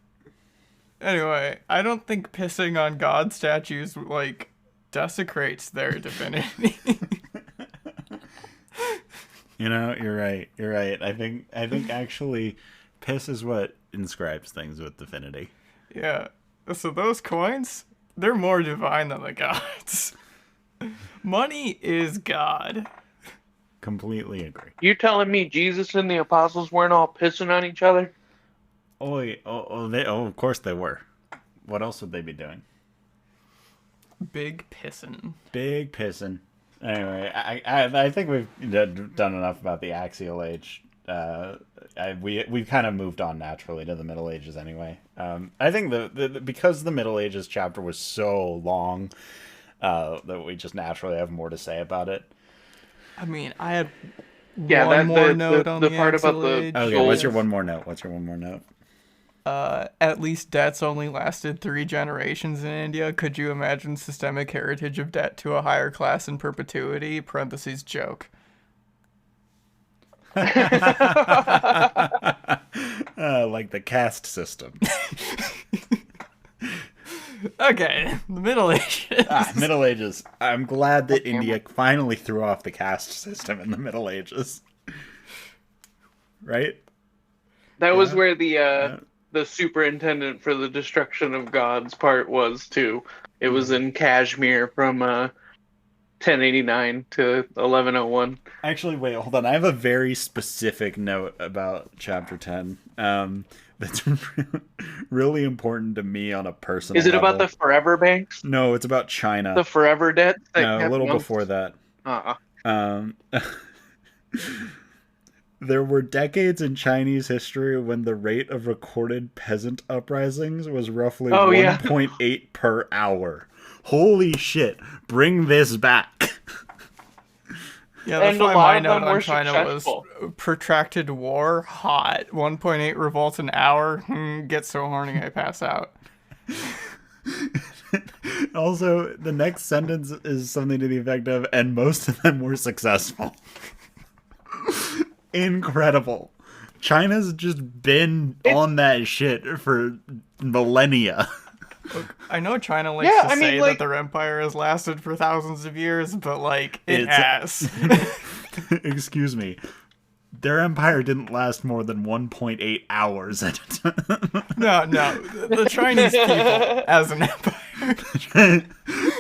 B: Anyway, I don't think pissing on god statues like desecrates their divinity.
A: You know, you're right. You're right. I think actually piss is what inscribes things with divinity.
B: Yeah. So those coins, they're more divine than the gods. Money is God.
A: Completely agree.
C: You telling me Jesus and the apostles weren't all pissing on each other?
A: Of course they were. What else would they be doing?
B: Big pissin'.
A: Big pissin'. Anyway, I think we've done enough about the Axial Age. We've kind of moved on naturally to the Middle Ages anyway. I think because the Middle Ages chapter was so long, that we just naturally have more to say about it.
B: I mean, I had
C: one
B: more note on the
C: part about
B: Axial
C: the
B: Age.
A: Okay, what's your one more note?
B: At least debts only lasted 3 generations in India. Could you imagine systemic heritage of debt to a higher class in perpetuity? Parentheses joke.
A: Like the caste system.
B: Okay, the Middle Ages.
A: Middle Ages. I'm glad that India finally threw off the caste system in the Middle Ages. Right?
C: That was where the superintendent for the destruction of gods part was too. It was in Kashmir from 1089 to 1101.
A: Actually, wait, hold on. I have a very specific note about chapter 10. That's really important to me on a personal
C: level. Is it
A: level.
C: about the forever banks?
A: No, it's about China.
C: The forever debt?
A: No, a little before that. There were decades in Chinese history when the rate of recorded peasant uprisings was roughly 1.8 per hour. Holy shit. Bring this back.
B: Yeah, that's why my note on China was protracted war, hot, 1.8 revolts an hour, get so horny I pass out.
A: Also, the next sentence is something to the effect of, and most of them were successful. Incredible. China's just been on that shit for millennia.
B: Look, I know China likes to say that their empire has lasted for thousands of years, but, like, it has.
A: Excuse me. Their empire didn't last more than 1.8 hours at a time.
B: No. The Chinese people as an empire.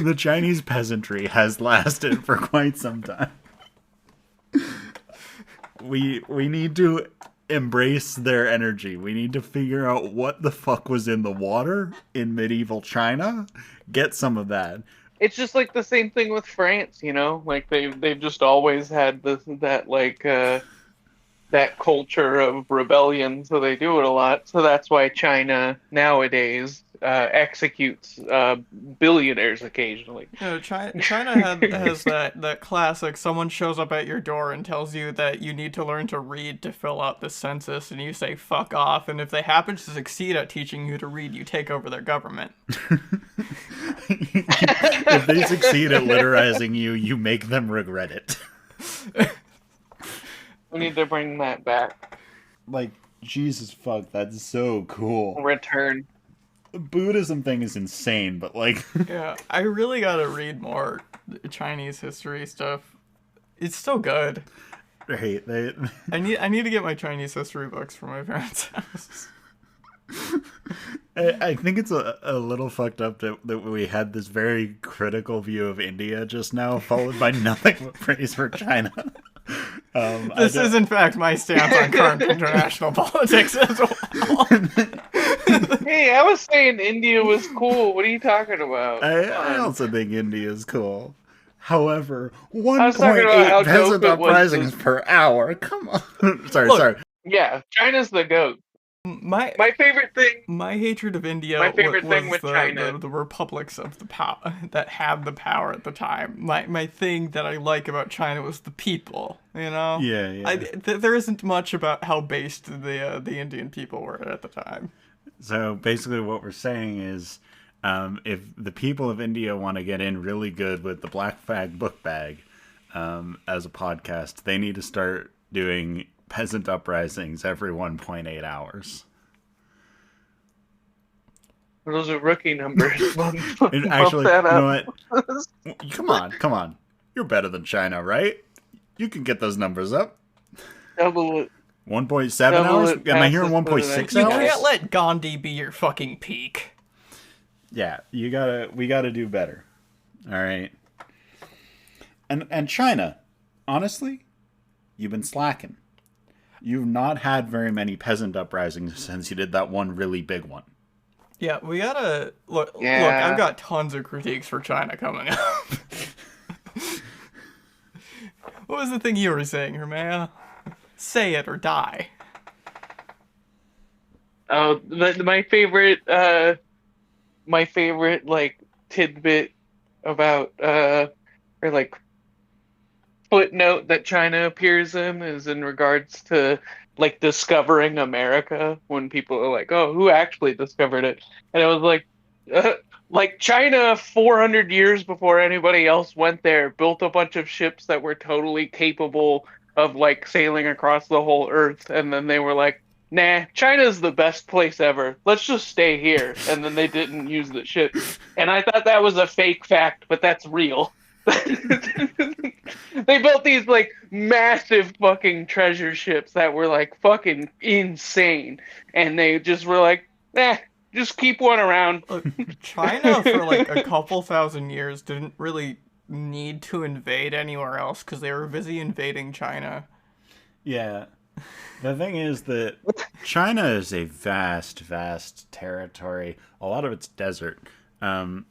A: The Chinese peasantry has lasted for quite some time. We need to embrace their energy. We need to figure out what the fuck was in the water in medieval China. Get some of that.
C: It's just like the same thing with France, you know? Like they've just always had that culture of rebellion, so they do it a lot. So that's why China nowadays executes billionaires occasionally.
B: You know, China has that classic, someone shows up at your door and tells you that you need to learn to read to fill out the census, and you say fuck off, and if they happen to succeed at teaching you to read, you take over their government.
A: If they succeed at literizing you, you make them regret it.
C: We need to bring that back.
A: Like, Jesus fuck, that's so cool.
C: Return.
A: The Buddhism thing is insane, but like...
B: Yeah, I really gotta read more Chinese history stuff. It's so good.
A: Right,
B: I need to get my Chinese history books from my parents' house.
A: I think it's a little fucked up that we had this very critical view of India just now, followed by nothing but praise for China.
B: This is, in fact, my stance on current international politics as well.
C: Hey, I was saying India was cool. What are you talking about?
A: I also think India is cool. However,
C: was talking about
A: 1.8
C: how
A: peasant
C: dope it was
A: uprisings per hour. Come on. sorry.
C: Yeah, China's the goat. My favorite thing.
B: My hatred of India
C: My favorite
B: was
C: thing with China.
B: the republics of the power that had the power at the time. My thing that I like about China was the people. You know.
A: Yeah.
B: There isn't much about how based the Indian people were at the time.
A: So basically, what we're saying is, if the people of India want to get in really good with the Black Flag Book Bag as a podcast, they need to start doing peasant uprisings every 1.8 hours.
C: Those are rookie numbers.
A: Actually, you know what? Come on. You're better than China, right? You can get those numbers up.
C: Double it.
A: 1.7 hours? Am I hearing 1.6 hours?
B: You can't let Gandhi be your fucking peak.
A: Yeah, we gotta do better. All right. And China, honestly, you've been slacking. You've not had very many peasant uprisings since you did that one really big one.
B: Yeah, we gotta look.
C: Yeah.
B: Look, I've got tons of critiques for China coming up. What was the thing you were saying, Hermea? Say it or die.
C: Oh, my favorite like tidbit about or like footnote that China appears in is in regards to like discovering America, when people are like, "Oh, who actually discovered it?" And it was like China 400 years before anybody else went there built a bunch of ships that were totally capable of like sailing across the whole earth, and then they were like, "Nah, China's the best place ever. Let's just stay here." And then they didn't use the ship. And I thought that was a fake fact, but that's real. They built these like massive fucking treasure ships that were like fucking insane, and they just were like, just keep one around.
B: China for like a couple thousand years didn't really need to invade anywhere else because they were busy invading China.
A: Yeah. The thing is that China is a vast, vast territory. A lot of it's desert.
B: A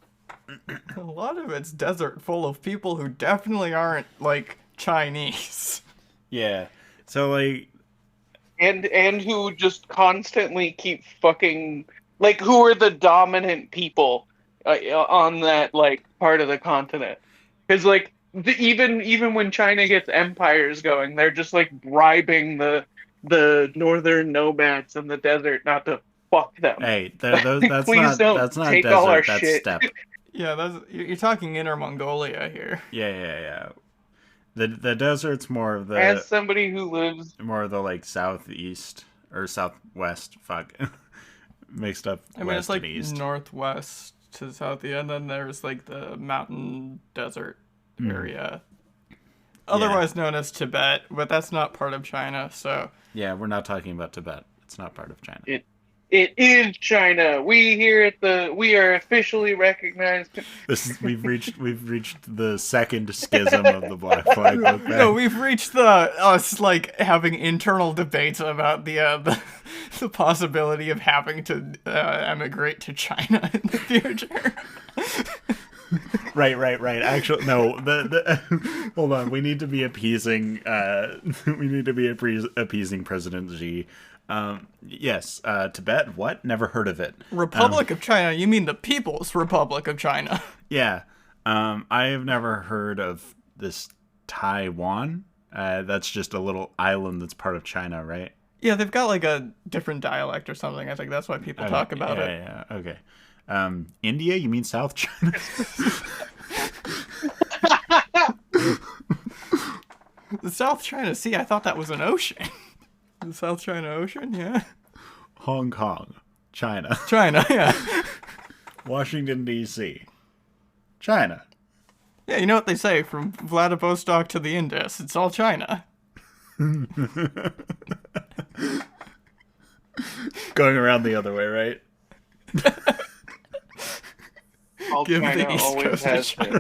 B: lot of it's desert full of people who definitely aren't, like, Chinese.
A: Yeah. So, like...
C: And who just constantly keep fucking... Like, who are the dominant people on that, like, part of the continent? Because, like, even when China gets empires going, they're just, like, bribing the northern nomads in the desert not to fuck them.
A: Hey, that's
C: Please
A: not
C: take
A: desert,
C: all our
A: that's
C: shit.
A: steppe.
B: Yeah, you're talking Inner Mongolia here.
A: Yeah. The desert's more of the...
C: As somebody who lives...
A: More of the, like, southeast, or southwest, mixed up
B: I mean,
A: west
B: it's like
A: and east.
B: northwest to southeast, and then there's, like, the mountain desert area. Otherwise known as Tibet, but that's not part of China, so...
A: Yeah, we're not talking about Tibet. It's not part of China.
C: It is China. We are officially recognized.
A: We've reached the second schism of the Black Flag Book Bag.
B: No, we've reached us like having internal debates about the possibility of having to emigrate to China in the future.
A: Right. Actually, no. Hold on. We need to be appeasing. Appeasing President Xi. Yes. Tibet. What? Never heard of it.
B: Republic of China. You mean the People's Republic of China?
A: Yeah. I have never heard of this Taiwan. That's just a little island that's part of China, right?
B: Yeah, they've got like a different dialect or something. I think that's why people talk about it.
A: Yeah. Okay. India? You mean South China?
B: The South China Sea, I thought that was an ocean. The South China Ocean, yeah.
A: Hong Kong, China.
B: China, yeah.
A: Washington, D.C. China.
B: Yeah, you know what they say, from Vladivostok to the Indus, it's all China.
A: Going around the other way, right?
C: All
B: Give
C: China
B: the East
C: always
B: Coast
C: has
B: to China.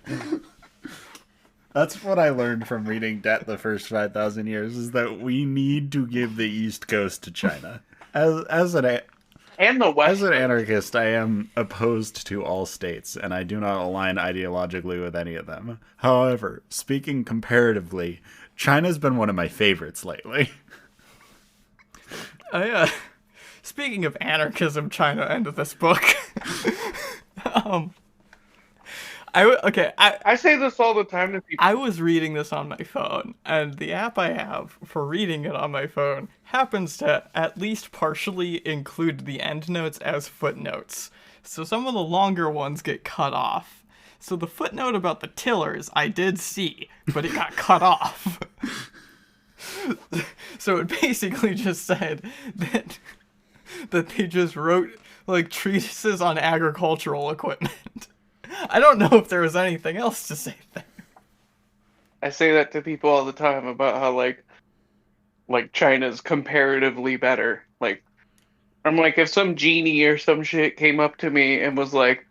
C: been.
A: That's what I learned from reading Debt the First 5,000 Years, is that we need to give the East Coast to China. As an
C: And the West.
A: As an anarchist, I am opposed to all states, and I do not align ideologically with any of them. However, speaking comparatively, China's been one of my favorites lately.
B: Speaking of anarchism, China ended this book.
C: I say this all the time to people.
B: I was reading this on my phone, and the app I have for reading it on my phone happens to at least partially include the endnotes as footnotes. So some of the longer ones get cut off. So the footnote about the tillers I did see, but it got cut off. So it basically just said that they just wrote like treatises on agricultural equipment. I don't know if there was anything else to say there.
C: I say that to people all the time about how like China's comparatively better. Like, I'm like, if some genie or some shit came up to me and was like,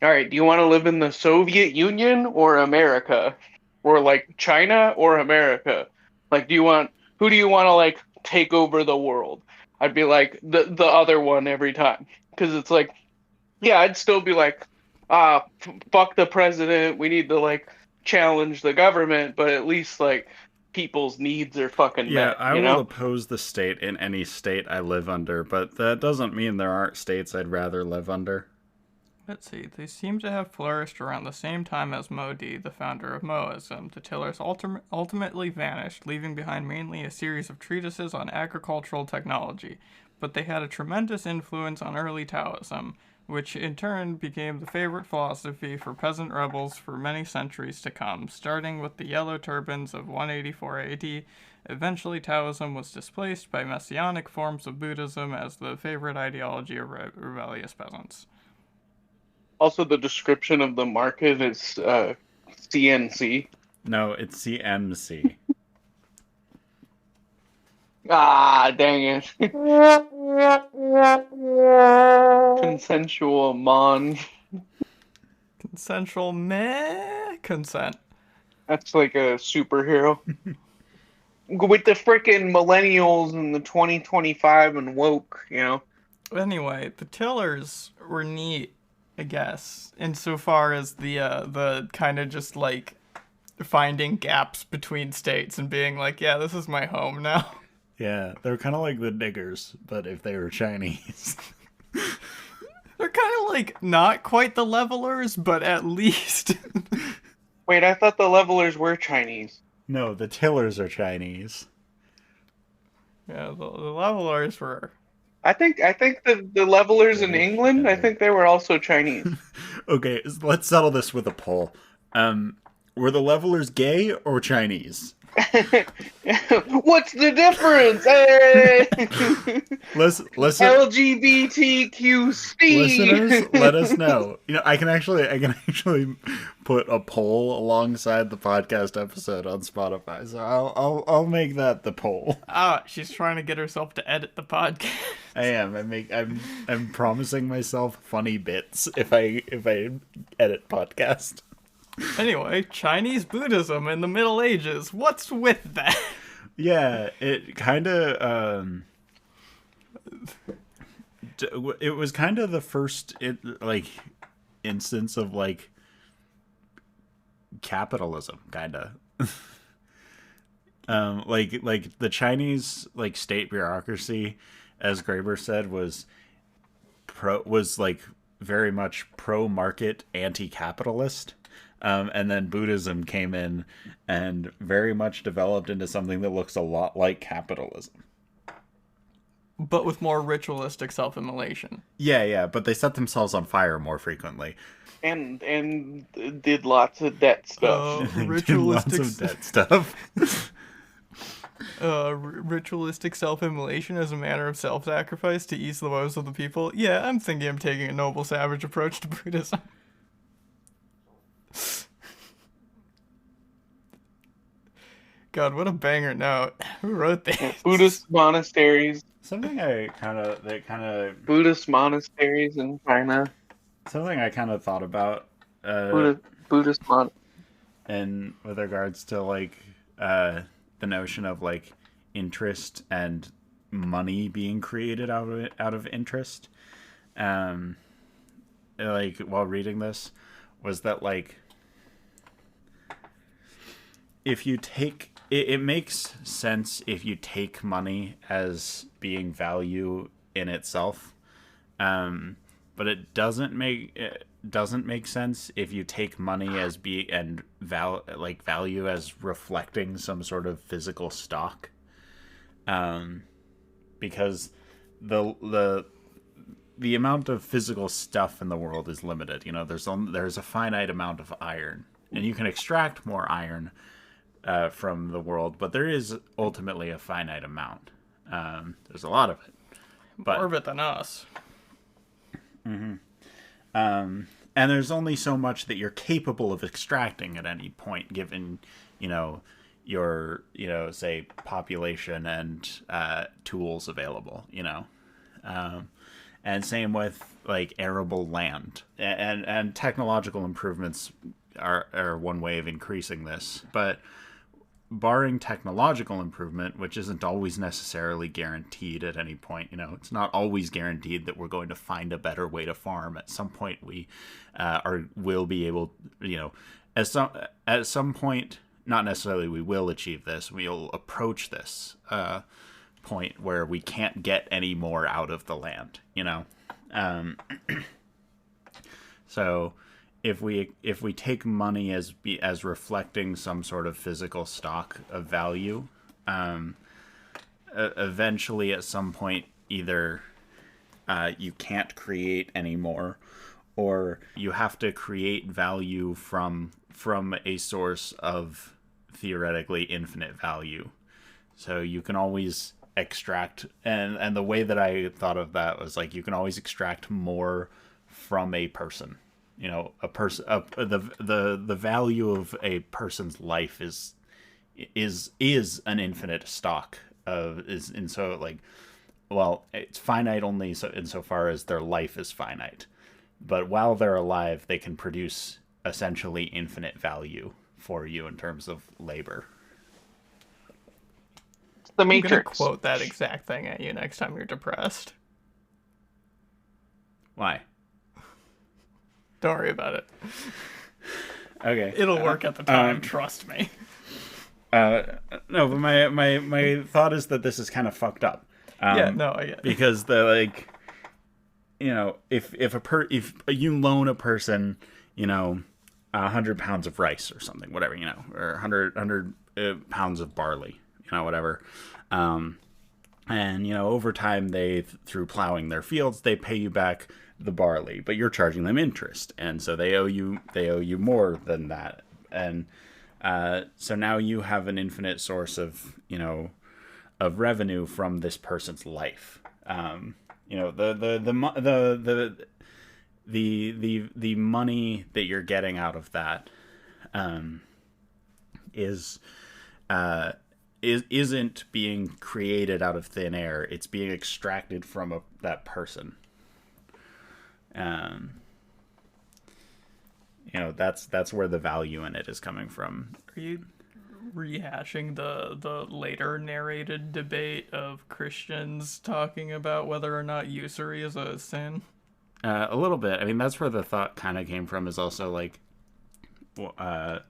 C: all right, do you want to live in the Soviet Union or America? Or like China or America? Like, who do you want to like take over the world? I'd be like the other one every time. Because it's like, yeah, I'd still be like, fuck the president. We need to like challenge the government, but at least like people's needs are fucking
A: Yeah,
C: met.
A: I
C: You
A: will
C: know?
A: oppose the state in any state I live under, but that doesn't mean there aren't states I'd rather live under.
B: Let's see, they seem to have flourished around the same time as Modi, the founder of Maoism. The tillers ultimately vanished, leaving behind mainly a series of treatises on agricultural technology. But they had a tremendous influence on early Taoism, which in turn became the favorite philosophy for peasant rebels for many centuries to come, starting with the Yellow Turbans of 184 AD. Eventually, Taoism was displaced by messianic forms of Buddhism as the favorite ideology of rebellious peasants.
C: Also, the description of the market is CNC.
A: No, it's CMC.
C: Ah, dang it. Consensual mon.
B: Consensual consent.
C: That's like a superhero. With the frickin' millennials and the 2025 and woke, you know?
B: Anyway, the tillers were neat, I guess, insofar as the kind of just like finding gaps between states and being like, yeah, this is my home now.
A: Yeah, they're kind of like the niggers, but if they were Chinese.
B: They're kind of like not quite the levelers, but at least.
C: Wait, I thought the levelers were Chinese.
A: No, the tillers are Chinese.
B: Yeah, the levelers were.
C: I think the levelers in England, I think they were also Chinese.
A: Okay, let's settle this with a poll. Were the levelers gay or Chinese?
C: What's the difference? Hey!
A: Listen,
C: LGBTQC.
A: listeners, let us know. You know, I can actually put a poll alongside the podcast episode on Spotify. So I'll make that the poll.
B: She's trying to get herself to edit the podcast.
A: I am. I'm promising myself funny bits if I edit podcast.
B: Anyway, Chinese Buddhism in the Middle Ages. What's with that?
A: Yeah, it kind of it was kind of the first instance of like capitalism, kind of. Like the Chinese like state bureaucracy, as Graeber said, was like very much pro-market, anti-capitalist. And then Buddhism came in and very much developed into something that looks a lot like capitalism.
B: But with more ritualistic self-immolation.
A: Yeah, but they set themselves on fire more frequently.
C: And did lots of debt stuff.
B: Ritualistic
A: Lots of debt stuff.
B: Ritualistic self-immolation as a manner of self-sacrifice to ease the woes of the people. Yeah, I'm thinking I'm taking a noble savage approach to Buddhism. God, what a banger note. Who wrote this?
C: Buddhist monasteries.
A: Something I kind of
C: Buddhist monasteries in China.
A: Something I kind of thought about.
C: Buddhist mon.
A: and with regards to like the notion of like interest and money being created out of interest, like while reading this, was that like if you take it makes sense if you take money as being value in itself, but it doesn't make sense if you take money as value as reflecting some sort of physical stock, because the amount of physical stuff in the world is limited. You know, there's a finite amount of iron, and you can extract more iron from the world, but there is ultimately a finite amount. There's a lot of it, but
B: More of it than us.
A: and there's only so much that you're capable of extracting at any point, given your say population and tools available. And same with like arable land, and technological improvements are one way of increasing this, but barring technological improvement, which isn't always necessarily guaranteed at any point, it's not always guaranteed that we're going to find a better way to farm. At some point, we will be able, at some point, not necessarily we will achieve this. We'll approach this point where we can't get any more out of the land, so if we take money as reflecting some sort of physical stock of value, eventually at some point either you can't create anymore, or you have to create value from a source of theoretically infinite value. So you can always extract, and the way that I thought of that was like you can always extract more from a person. A person, the value of a person's life is an infinite stock it's finite only insofar as their life is finite, but while they're alive, they can produce essentially infinite value for you in terms of labor.
C: The
B: I'm gonna
C: Matrix.
B: quote that exact thing at you next time you're depressed.
A: Why?
B: Don't worry about it.
A: Okay.
B: It'll work at the time, trust me.
A: No, but my thought is that this is kind of fucked up.
B: Yeah, no, I get it.
A: Because if you loan a person, 100 pounds of rice or something, whatever, or 100 pounds of barley, whatever, and over time through plowing their fields, they pay you back the barley, but you're charging them interest, and so they owe you more than that, and so now you have an infinite source of revenue from this person's life. The money that you're getting out of that isn't being created out of thin air. It's being extracted from that person. That's where the value in it is coming from.
B: Are you rehashing the later narrated debate of Christians talking about whether or not usury is a sin?
A: A little bit. I mean, that's where the thought kind of came from, is also like, it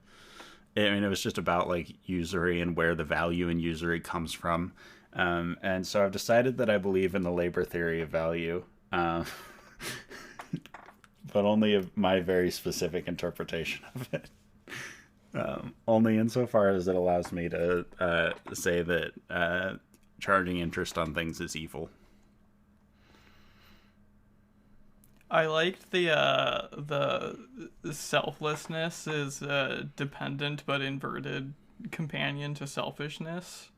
A: was just about like usury and where the value in usury comes from. And so I've decided that I believe in the labor theory of value. But only of my very specific interpretation of it. Only insofar as it allows me to say that charging interest on things is evil.
B: I liked the selflessness is dependent but inverted companion to selfishness.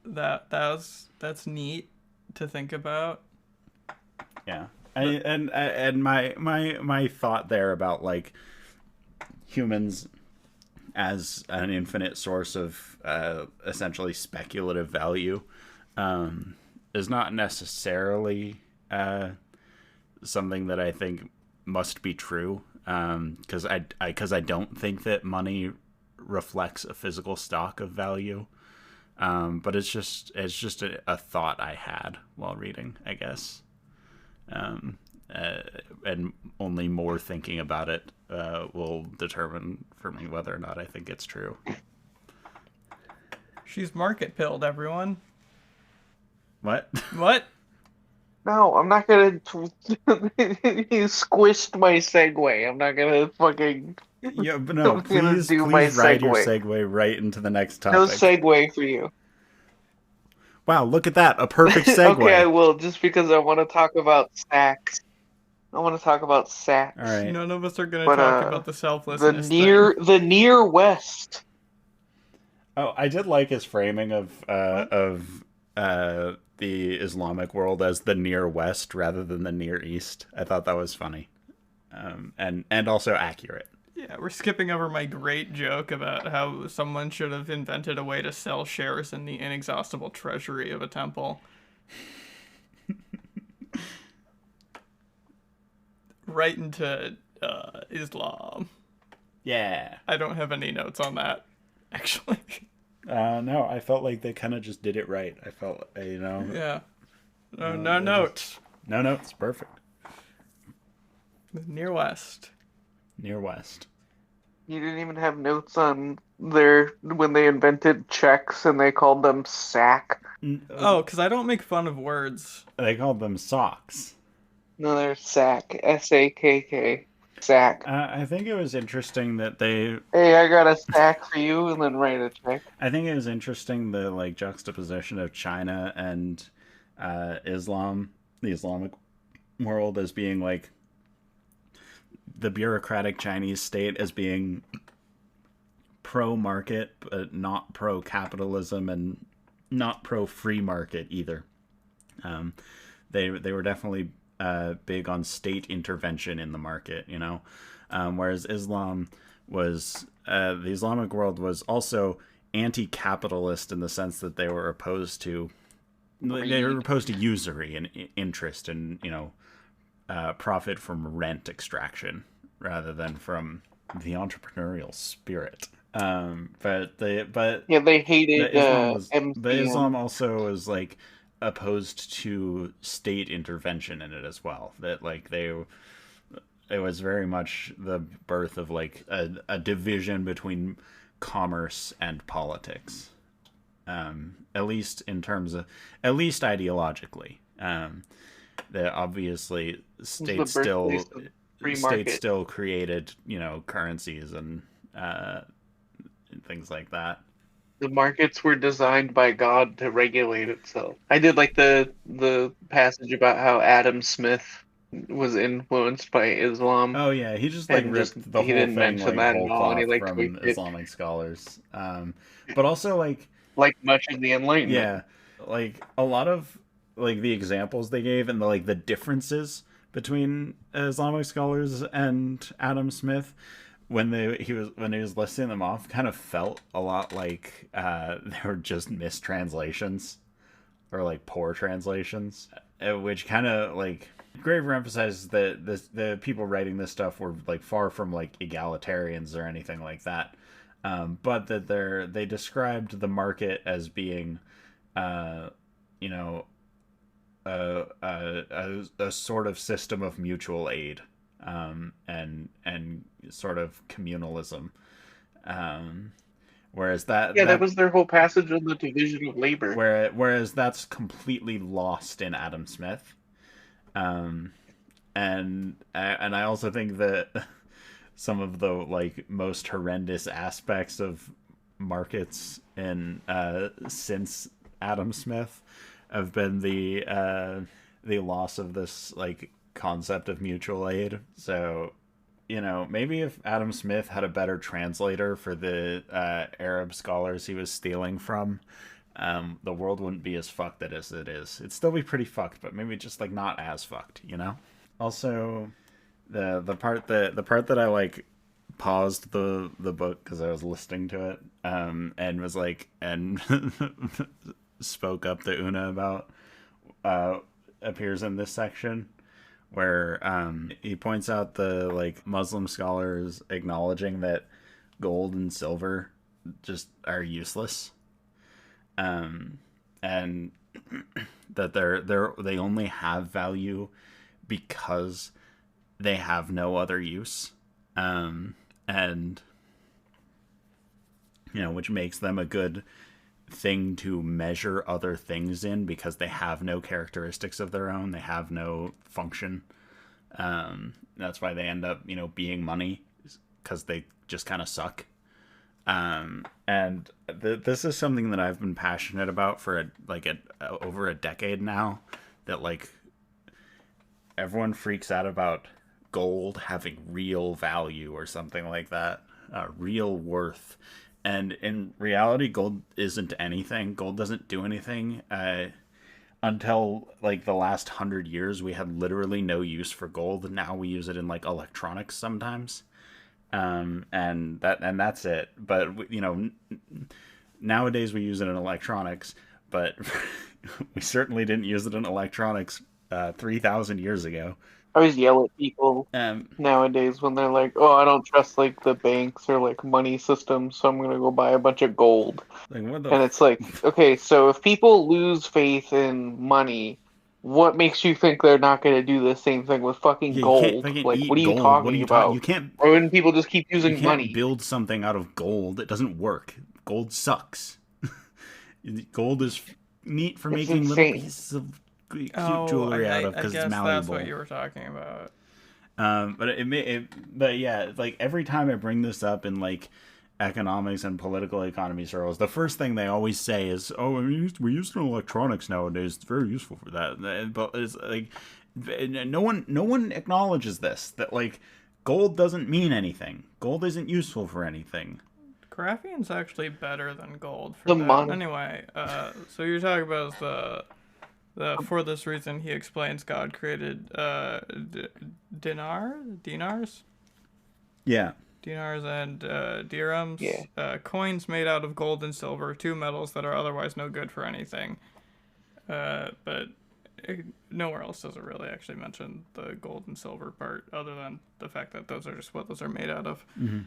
B: That's neat to think about.
A: Yeah. And my thought there about like humans as an infinite source of essentially speculative value is not necessarily something that I think must be true. because I don't think that money reflects a physical stock of value. But it's just a thought I had while reading, I guess. And only more thinking about it will determine for me whether or not I think it's true.
B: She's market pilled, everyone.
A: What?
B: What?
C: No, I'm not gonna. You squished my segue. I'm not gonna fucking.
A: Yeah, but no,
C: I'm gonna
A: please
C: do my
A: ride your
C: segue.
A: segue right into the next
C: No
A: topic.
C: segue for you.
A: Wow, look at that, a perfect segue.
C: Okay, I will, just because I want to talk about sacks. I want to talk about sacks.
A: All right.
B: None of us are going to
C: But
B: talk about the
C: the
B: selflessness
C: the near west.
A: Oh, I did like his framing of the Islamic world as the Near West rather than the Near East. I thought that was funny, and also accurate.
B: Yeah, we're skipping over my great joke about how someone should have invented a way to sell shares in the inexhaustible treasury of a temple. Right into Islam.
A: Yeah.
B: I don't have any notes on that, actually.
A: No, I felt like they kind of just did it right. I felt,
B: Yeah. No notes.
A: No notes. Perfect.
B: Near West.
A: Near West.
C: You didn't even have notes on when they invented checks and they called them sack.
B: Oh, because I don't make fun of words.
A: They called them socks.
C: No, they're sack. S-A-K-K. Sack.
A: I think it was interesting that they...
C: Hey, I got a sack for you, and then write a check.
A: I think it was interesting the juxtaposition of China and Islam, the Islamic world, as being the bureaucratic Chinese state as being pro-market, but not pro-capitalism and not pro-free market either. They were definitely big on state intervention in the market, whereas Islam was the Islamic world was also anti-capitalist in the sense that they were opposed to usury and interest and profit from rent extraction rather than from the entrepreneurial spirit. But
C: they hated
A: Islam also was opposed to state intervention in it as well. That it was very much the birth of a division between commerce and politics. At least ideologically. That obviously states still created, currencies and things like that.
C: The markets were designed by God to regulate itself. I did the passage about how Adam Smith was influenced by Islam.
A: Oh yeah, he just ripped the whole
C: didn't
A: thing
C: mention that
A: whole
C: at all, and he
A: cloth from
C: tweaked it.
A: Islamic scholars. But also
C: like much of the Enlightenment.
A: Yeah, a lot of the examples they gave and the differences between Islamic scholars and Adam Smith when he was listing them off kind of felt a lot like they were just mistranslations or poor translations, which kind of Graeber emphasizes that the people writing this stuff were far from egalitarians or anything like that, but that they described the market as being a sort of system of mutual aid, and sort of communalism, whereas that
C: was their whole passage on the division of labor.
A: Whereas that's completely lost in Adam Smith, and I also think that some of the most horrendous aspects of markets in since Adam Smith have been the loss of this concept of mutual aid. So maybe if Adam Smith had a better translator for the Arab scholars he was stealing from, the world wouldn't be as fucked as it is. It'd still be pretty fucked, but maybe just not as fucked, Also, the part that I paused the book because I was listening to it, and was and spoke up to Una about appears in this section where he points out the like Muslim scholars acknowledging that gold and silver just are useless, and that they only have value because they have no other use, and which makes them a good thing to measure other things in because they have no characteristics of their own. They have no function. That's why they end up, being money, because they just kind of suck. This is something that I've been passionate about for over a decade now. That like everyone freaks out about gold having real value or something like that, real worth. And in reality, gold isn't anything. Gold doesn't do anything. Until like the last 100 years, we had literally no use for gold. Now we use it in like electronics sometimes, and that's it. But nowadays we use it in electronics, but we certainly didn't use it in electronics 3,000 years ago.
C: I always yell at people nowadays when they're like, "Oh, I don't trust like the banks or like money systems, so I'm gonna go buy a bunch of gold." It's like, okay, so if people lose faith in money, what makes you think they're not gonna do the same thing with fucking gold? Like, what are you talking about?
A: You can't.
C: Or when people just keep using money?
A: You can't build something out of gold. It doesn't work. Gold sucks. Gold is neat for making little pieces of cute jewelry out of because it's malleable.
B: That's what you were talking about.
A: But yeah, like every time I bring this up in like economics and political economy circles, the first thing they always say is, "Oh, we use it in electronics nowadays. It's very useful for that." But it's like no one acknowledges this, that like gold doesn't mean anything. Gold isn't useful for anything.
B: Graphene's actually better than gold for that. Anyway, so you're talking about for this reason, he explains God created dinars?
A: Yeah.
B: Dinars and dirhams. Yeah. Coins made out of gold and silver, two metals that are otherwise no good for anything. But nowhere else does it really actually mention the gold and silver part, other than the fact that those are just what those are made out of.
A: Mm-hmm.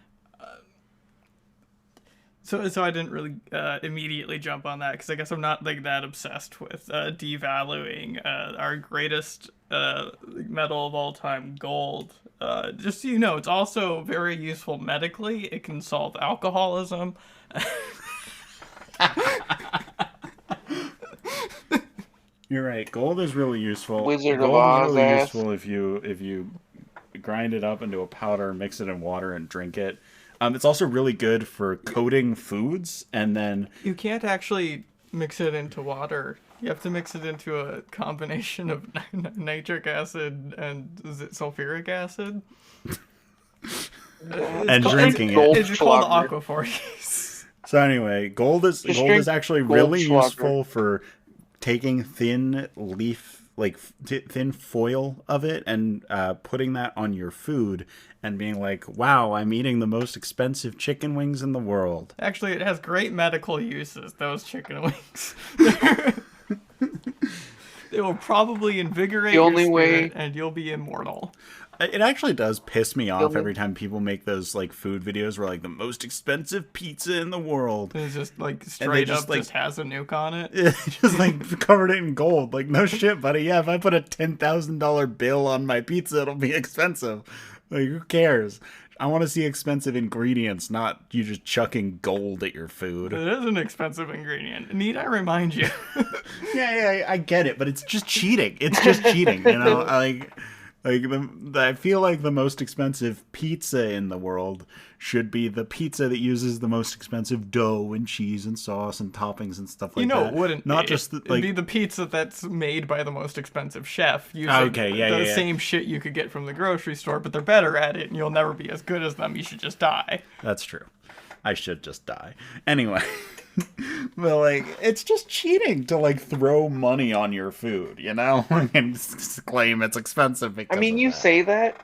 B: So I didn't really immediately jump on that because I guess I'm not like that obsessed with devaluing our greatest metal of all time, gold. Just so you know, it's also very useful medically. It can solve alcoholism.
A: You're right. Gold is really useful.
C: Wizard
A: gold
C: of Oz
A: is really useful if you grind it up into a powder, mix it in water, and drink it. It's also really good for coating foods, and then
B: you can't actually mix it into water. You have to mix it into a combination of nitric acid and sulfuric acid.
A: And drinking it.
B: It's called aquaphor.
A: So anyway, gold is actually really useful for taking thin leaf, like thin foil of it, and putting that on your food and being like, wow, I'm eating the most expensive chicken wings in the world.
B: Actually, it has great medical uses, those chicken wings. They will probably invigorate your spirit, and you'll be immortal.
A: It actually does piss me off every time people make those like food videos where like the most expensive pizza in the world.
B: It's just like straight up just has a nuke on it.
A: Just like covered it in gold. Like, no shit, buddy. Yeah, if I put a $10,000 bill on my pizza, it'll be expensive. Like, who cares? I want to see expensive ingredients, not you just chucking gold at your food.
B: It is an expensive ingredient. Need I remind you?
A: Yeah, I get it, but it's just cheating. It's just cheating, you know? I feel like the most expensive pizza in the world should be the pizza that uses the most expensive dough and cheese and sauce and toppings and stuff like that.
B: It wouldn't.
A: Not just
B: it'd be the pizza that's made by the most expensive chef using the same shit you could get from the grocery store, but they're better at it, and you'll never be as good as them. You should just die.
A: That's true. I should just die. Anyway. But like, it's just cheating to like throw money on your food, you know, and claim it's expensive.
C: I mean, you say that,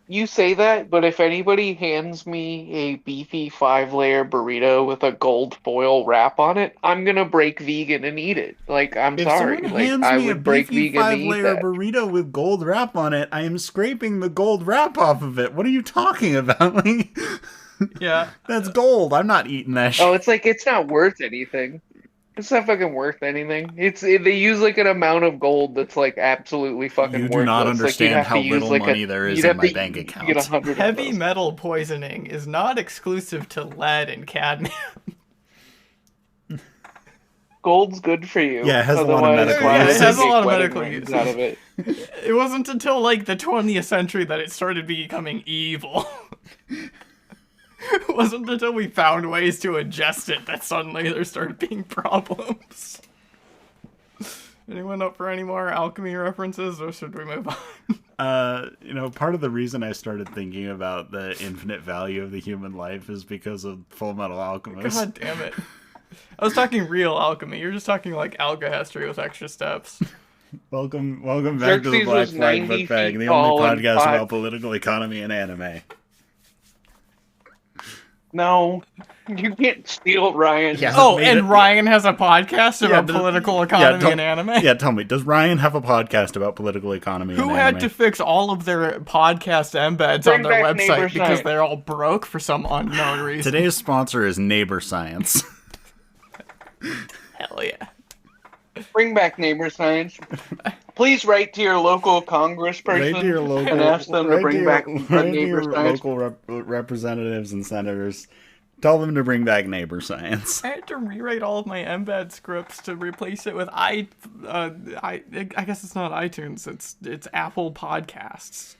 C: You say that, but if anybody hands me a beefy 5-layer burrito with a gold foil wrap on it, I'm gonna break vegan and eat it. Like, I'm
A: If someone
C: sorry. Like,
A: hands
C: I
A: me a
C: would break
A: beefy
C: vegan to eat
A: 5-layer
C: that.
A: burrito with gold wrap on it, I am scraping the gold wrap off of it. What are you talking about? Like,
B: Yeah.
A: that's gold. I'm not eating that
C: Oh,
A: shit.
C: it's like it's not worth anything. It's not fucking worth anything. They use like an amount of gold that's like absolutely
A: You
C: fucking
A: do not
C: worthless. Like you'd
A: understand
C: have to
A: how
C: use
A: little
C: like
A: money there is
C: you'd
A: in
C: have
A: my
C: to
A: bank
C: get
A: account.
C: 100 of
B: Heavy
C: those.
B: metal poisoning is not exclusive to lead and cadmium.
C: Gold's good for you.
A: Yeah, it has a lot of
C: Otherwise,
A: medical
C: why
B: Yeah,
C: would
B: it
C: they
B: has a
C: make
B: lot of
C: wedding
B: medical
C: rings
B: uses.
C: out of it?
B: It wasn't until like the 20th century that it started becoming evil. It wasn't until we found ways to ingest it that suddenly there started being problems. Anyone up for any more alchemy references, or should we move on?
A: Part of the reason I started thinking about the infinite value of the human life is because of Full Metal Alchemist.
B: God damn it. I was talking real alchemy. You're just talking like alchemy with extra steps.
A: Welcome back to the
C: Xerxes
A: Black
C: was
A: Flag
C: 90
A: Book Bag,
C: feet
A: the
C: tall
A: only
C: and
A: podcast
C: five-
A: about political economy and anime.
C: No, you can't steal Ryan.
A: Yeah.
B: Oh,
A: made
B: and
A: it-
B: Ryan has a podcast about
A: does-
B: political economy and anime?
A: Yeah, tell me, does Ryan have a podcast about political economy
B: Who
A: and
B: had
A: anime?
B: to fix all of their podcast embeds
C: Bring
B: on their
C: back Neighbor
B: website because
C: Science.
B: they're all broke for some unknown reason?
A: Today's sponsor is Neighbor Science.
B: Hell yeah.
C: Bring back neighbor science. Please write to your local congressperson
A: Write to your local,
C: and ask them to
A: write
C: bring
A: to
C: back
A: your,
C: a
A: write to
C: neighbor
A: your
C: science.
A: local representatives and senators. Tell them to bring back Neighbor Science.
B: I had to rewrite all of my embed scripts to replace it with I guess it's not iTunes. It's Apple Podcasts.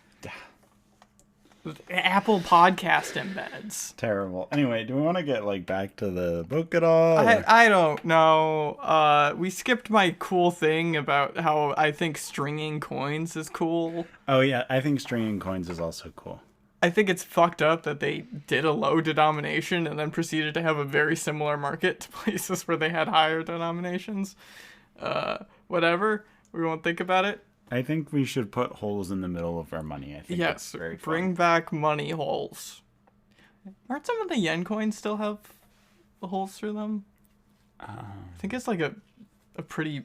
B: Apple Podcast embeds.
A: Terrible. Anyway, do we want to get back to the book at all?
B: I don't know. We skipped my cool thing about how I think stringing coins is cool.
A: Oh yeah, I think stringing coins is also cool.
B: I think it's fucked up that they did a low denomination and then proceeded to have a very similar market to places where they had higher denominations. Whatever. We won't think about it.
A: I think we should put holes in the middle of our money. I think
B: Yes,
A: it's very fun.
B: bring back money holes. Aren't some of the yen coins still have the holes through them? I think it's like a pretty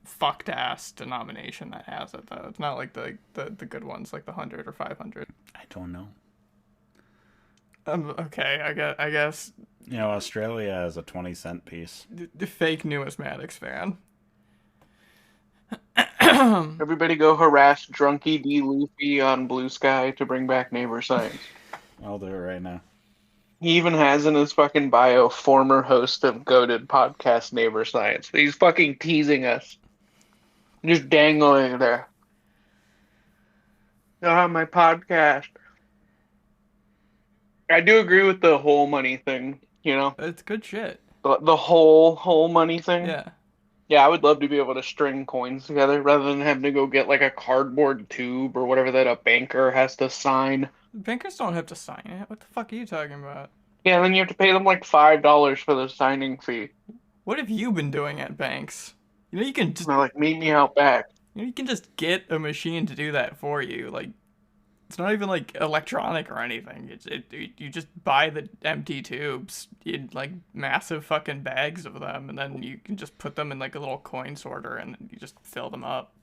B: fucked ass denomination that has it though. It's not like the good ones like the 100 or 500.
A: I don't know.
B: Okay, I guess
A: Australia has a 20-cent piece.
B: the fake numismatics fan.
C: Everybody go harass Drunky D. Luffy on Blue Sky to bring back neighbor science.
A: I'll do it right now.
C: He even has in his fucking bio former host of goated podcast Neighbor Science. He's fucking teasing us. Just dangling it there. Ah, my podcast. I do agree with the whole money thing,
B: It's good shit.
C: The whole money thing.
B: Yeah.
C: Yeah, I would love to be able to string coins together rather than having to go get like a cardboard tube or whatever that a banker has to sign.
B: Bankers don't have to sign it. What the fuck are you talking about?
C: Yeah, then you have to pay them like $5 for the signing fee.
B: What have you been doing at banks? You can just
C: And they're like, meet me out back.
B: you can just get a machine to do that for you. Like, it's not even like electronic or anything. You just buy the empty tubes in like massive fucking bags of them, and then you can just put them in like a little coin sorter, and you just fill them up.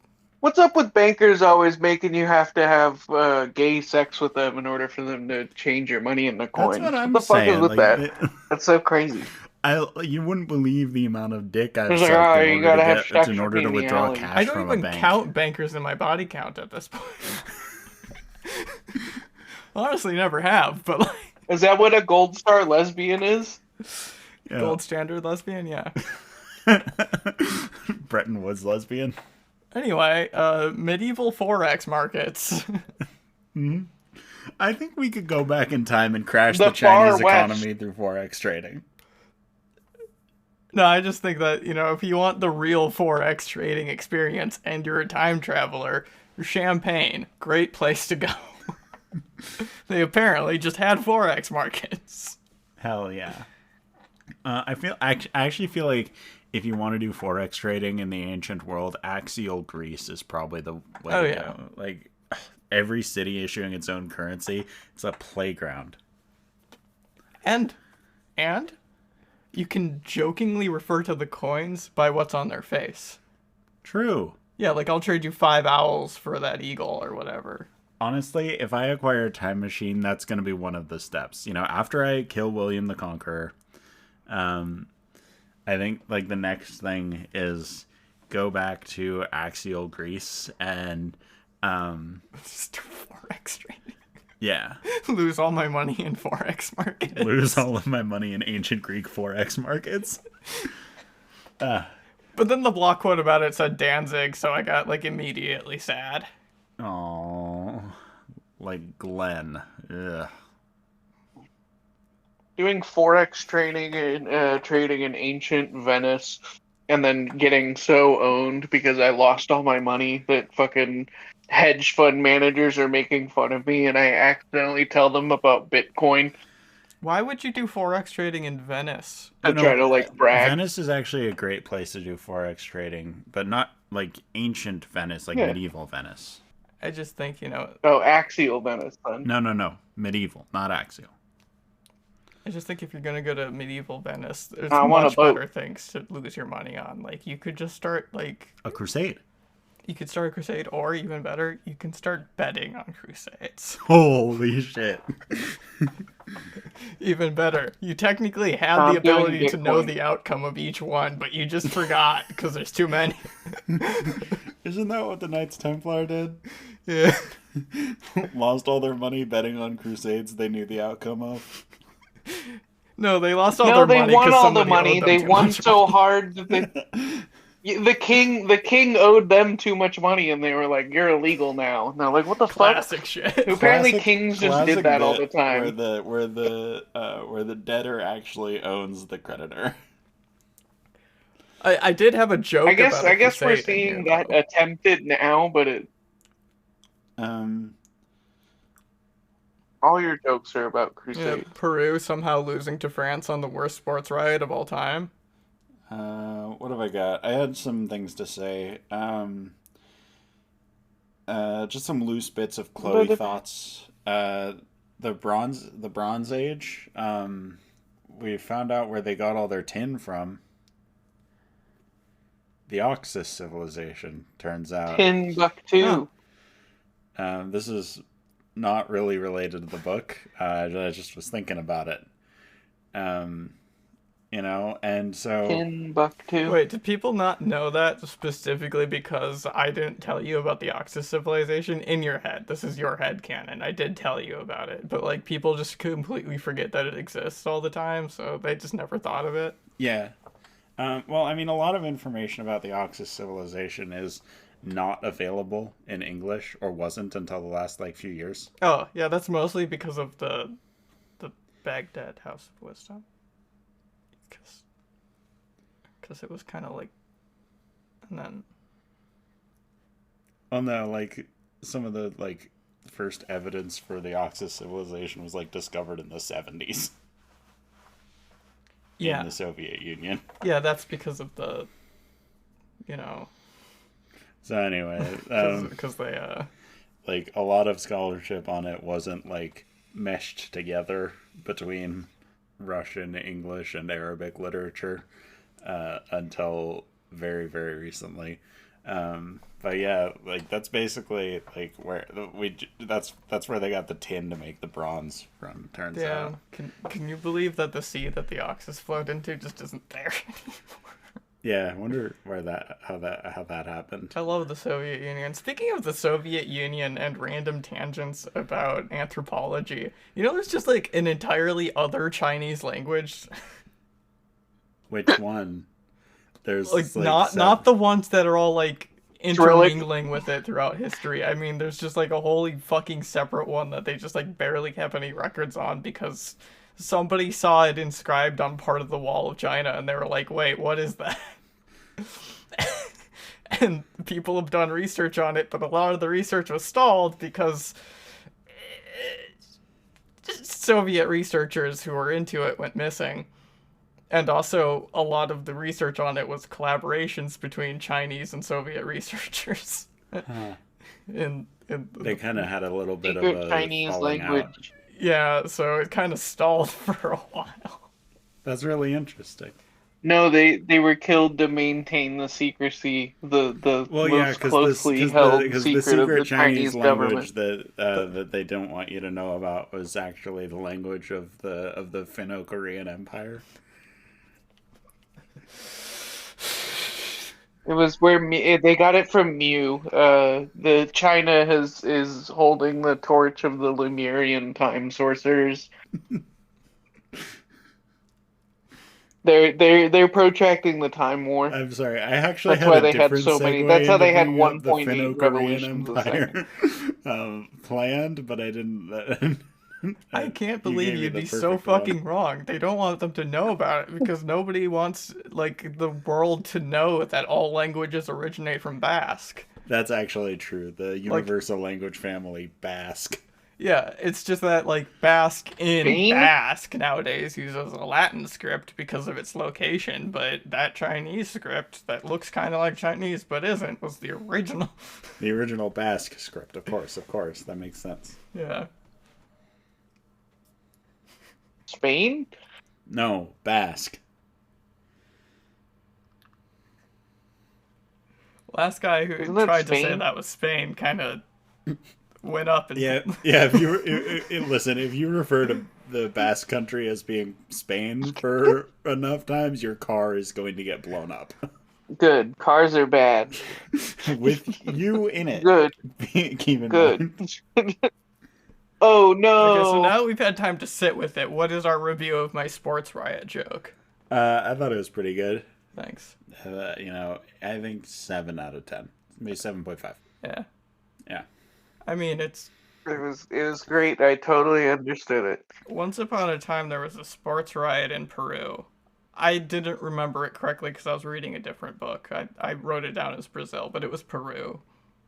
C: What's up with bankers always making you have to have gay sex with them in order for them to change your money into coins?
A: That's what I'm
C: the fuck
A: saying.
C: is with that? That's so crazy.
A: You wouldn't believe the amount of dick I've
C: It's like,
A: sucked
C: oh, you gotta have sex
A: in
C: with
A: order
C: me
A: to
C: in the
A: withdraw
C: alley.
A: cash
B: I don't
A: from a
B: even
A: bank.
B: count bankers in my body count at this point. Honestly, never have, but like
C: Is that what a gold star lesbian is?
A: Yeah.
B: gold standard lesbian, yeah.
A: Bretton Woods lesbian.
B: Anyway, medieval forex markets.
A: I think we could go back in time and crash
C: The
A: the Chinese
C: Far West.
A: economy through forex trading.
B: No, I just think that, if you want the real forex trading experience and you're a time traveler, Champagne, great place to go. They apparently just had forex markets.
A: Hell yeah. I actually feel like if you want to do forex trading in the ancient world, axial Greece is probably the way
B: Oh,
A: to
B: yeah.
A: go. Like, every city issuing its own currency. It's a playground.
B: And you can jokingly refer to the coins by what's on their face.
A: True.
B: Yeah, like I'll trade you 5 owls for that eagle or whatever.
A: Honestly, if I acquire a time machine, that's going to be one of the steps. You know, after I kill William the Conqueror, I think like the next thing is go back to axial Greece and
B: Just do Forex trading.
A: yeah,
B: Lose all my money in Forex markets.
A: lose all of my money in ancient Greek Forex markets.
B: But then the block quote about it said Danzig, so I got like immediately sad.
A: Oh, like Glenn. Ugh.
C: Doing forex trading in ancient Venice, and then getting so owned because I lost all my money that fucking hedge fund managers are making fun of me, and I accidentally tell them about Bitcoin
B: Why would you do Forex trading in Venice?
C: to try to like brag.
A: Venice is actually a great place to do Forex trading, but not like ancient Venice, like
C: Yeah.
A: medieval Venice.
B: I just think,
C: Oh, axial Venice then.
A: No. Medieval, not axial.
B: I just think if you're gonna go to medieval Venice, there's
C: I want a
B: much
C: boat.
B: better things to lose your money on. Like you could just start
A: A crusade.
B: you could start a crusade, or even better, you can start betting on crusades.
A: Holy shit.
B: Even better, you technically had
C: I'm
B: the
C: doing
B: ability to know
C: Bitcoin.
B: the outcome of each one, but you just forgot because there's too many.
A: Isn't that what the Knights Templar did?
B: Yeah.
A: Lost all their money betting on crusades they knew the outcome of.
B: No, they lost all
C: No,
B: their
C: they
B: money.
C: won
B: 'cause
C: all the
B: somebody
C: money.
B: owed them
C: They
B: too
C: won
B: much
C: so
B: money.
C: hard that the king owed them too much money, and they were like, "You're illegal now." And they're like, "What the
B: Classic shit.
C: fuck?" Apparently,
A: Classic-
C: kings just
A: classic
C: did that all
A: bit
C: the time.
A: Where the debtor actually owns the creditor.
B: I did have a joke.
C: I guess
B: about a
C: we're
B: crusade in
C: seeing
B: here,
C: that
B: though.
C: attempted now, but all your jokes are about
B: Yeah,
C: crusades.
B: Peru somehow losing to France on the worst sports riot of all time.
A: What have I got? I had some things to say. Just some loose bits of Chloe thoughts. The Bronze Age. We found out where they got all their tin from. The Oxus civilization, turns out.
C: Timbuktu.
A: This is not really related to the book. I just was thinking about it. And so...
C: Timbuktu.
B: Wait, did people not know that specifically because I didn't tell you about the Oxus civilization? In your head, this is your head canon. I did tell you about it, but like people just completely forget that it exists all the time, so they just never thought of it.
A: Yeah. Well, I mean, a lot of information about the Oxus civilization is not available in English, or wasn't until the last few years.
B: Oh, yeah, that's mostly because of the Baghdad House of Wisdom. Because it was kind of like, and then...
A: Oh no, some of the first evidence for the Oxus civilization was discovered in the 70s.
B: Yeah.
A: In the Soviet Union.
B: Yeah, that's because of the,
A: So anyway,
B: because they
A: a lot of scholarship on it wasn't meshed together between Russian, English, and Arabic literature until very, very recently. But yeah, that's basically where that's where they got the tin to make the bronze from. Turns out.
B: Can you believe that the sea that the Oxus flowed into just isn't there anymore?
A: Yeah, I wonder how that happened.
B: I love the Soviet Union. Speaking of the Soviet Union and random tangents about anthropology, there's just an entirely other Chinese language.
A: Which one? There's
B: not the ones that are all intermingling with it throughout history. I mean, there's just a wholly fucking separate one that they just barely have any records on because somebody saw it inscribed on part of the wall of China and they were like, wait, what is that? And people have done research on it, but a lot of the research was stalled because Soviet researchers who were into it went missing. And also, a lot of the research on it was collaborations between Chinese and Soviet researchers.
A: Huh. They kind of had a little bit of
C: Secret
A: a
C: Chinese
A: falling out.
C: language.
B: Yeah, so it kind of stalled for a while.
A: That's really interesting.
C: No, they were killed to maintain the secrecy, the
A: Well, yeah,
C: most
A: because this
C: closely
A: because the
C: held
A: because the
C: secret of
A: secret
C: the
A: Chinese
C: Chinese government.
A: language that they don't want you to know about was actually the language of the Finno-Korean Empire.
C: It was where they got it from Mew. The China is holding the torch of the Lemurian time sorcerers. They're protracting the time war.
A: I'm sorry, I actually
C: That's
A: had
C: why
A: a
C: they had
A: different
C: so many.
A: segue
C: That's how
A: into
C: they had
A: bringing up the
C: 1.8
A: Finno-Korean
C: revolutions a second.
A: Empire planned, but I didn't.
B: I can't
A: You
B: believe
A: gave me
B: you'd
A: the
B: be so
A: perfect one.
B: fucking wrong. They don't want them to know about it because nobody wants like the world to know that all languages originate from Basque.
A: That's actually true. The universal language family, Basque.
B: Yeah, it's just that like Basque in
C: Spain?
B: Basque nowadays uses a Latin script because of its location, but that Chinese script that looks kind of like Chinese but isn't was the original.
A: The original Basque script, of course, that makes sense.
B: Yeah.
C: Spain?
A: No, Basque.
B: Last guy who
C: Isn't that
B: tried to say
C: Spain?
B: that was Spain kind of went up and
A: Yeah. If you listen, if you refer to the Basque country as being Spain for enough times, your car is going to get blown up
C: Good. Cars are bad.
A: with you in it.
C: Good.
A: Keep in
C: Good.
A: mind.
C: Oh no.
B: Okay, so now we've had time to sit with it. What is our review of my sports riot joke?
A: I thought it was pretty good.
B: Thanks.
A: I think 7 out of 10, maybe 7.5.
B: Yeah.
A: Yeah.
B: I mean,
C: It was great. I totally understood it.
B: once upon a time there was a sports riot in Peru. I didn't remember it correctly because I was reading a different book. I wrote it down as Brazil, but it was Peru.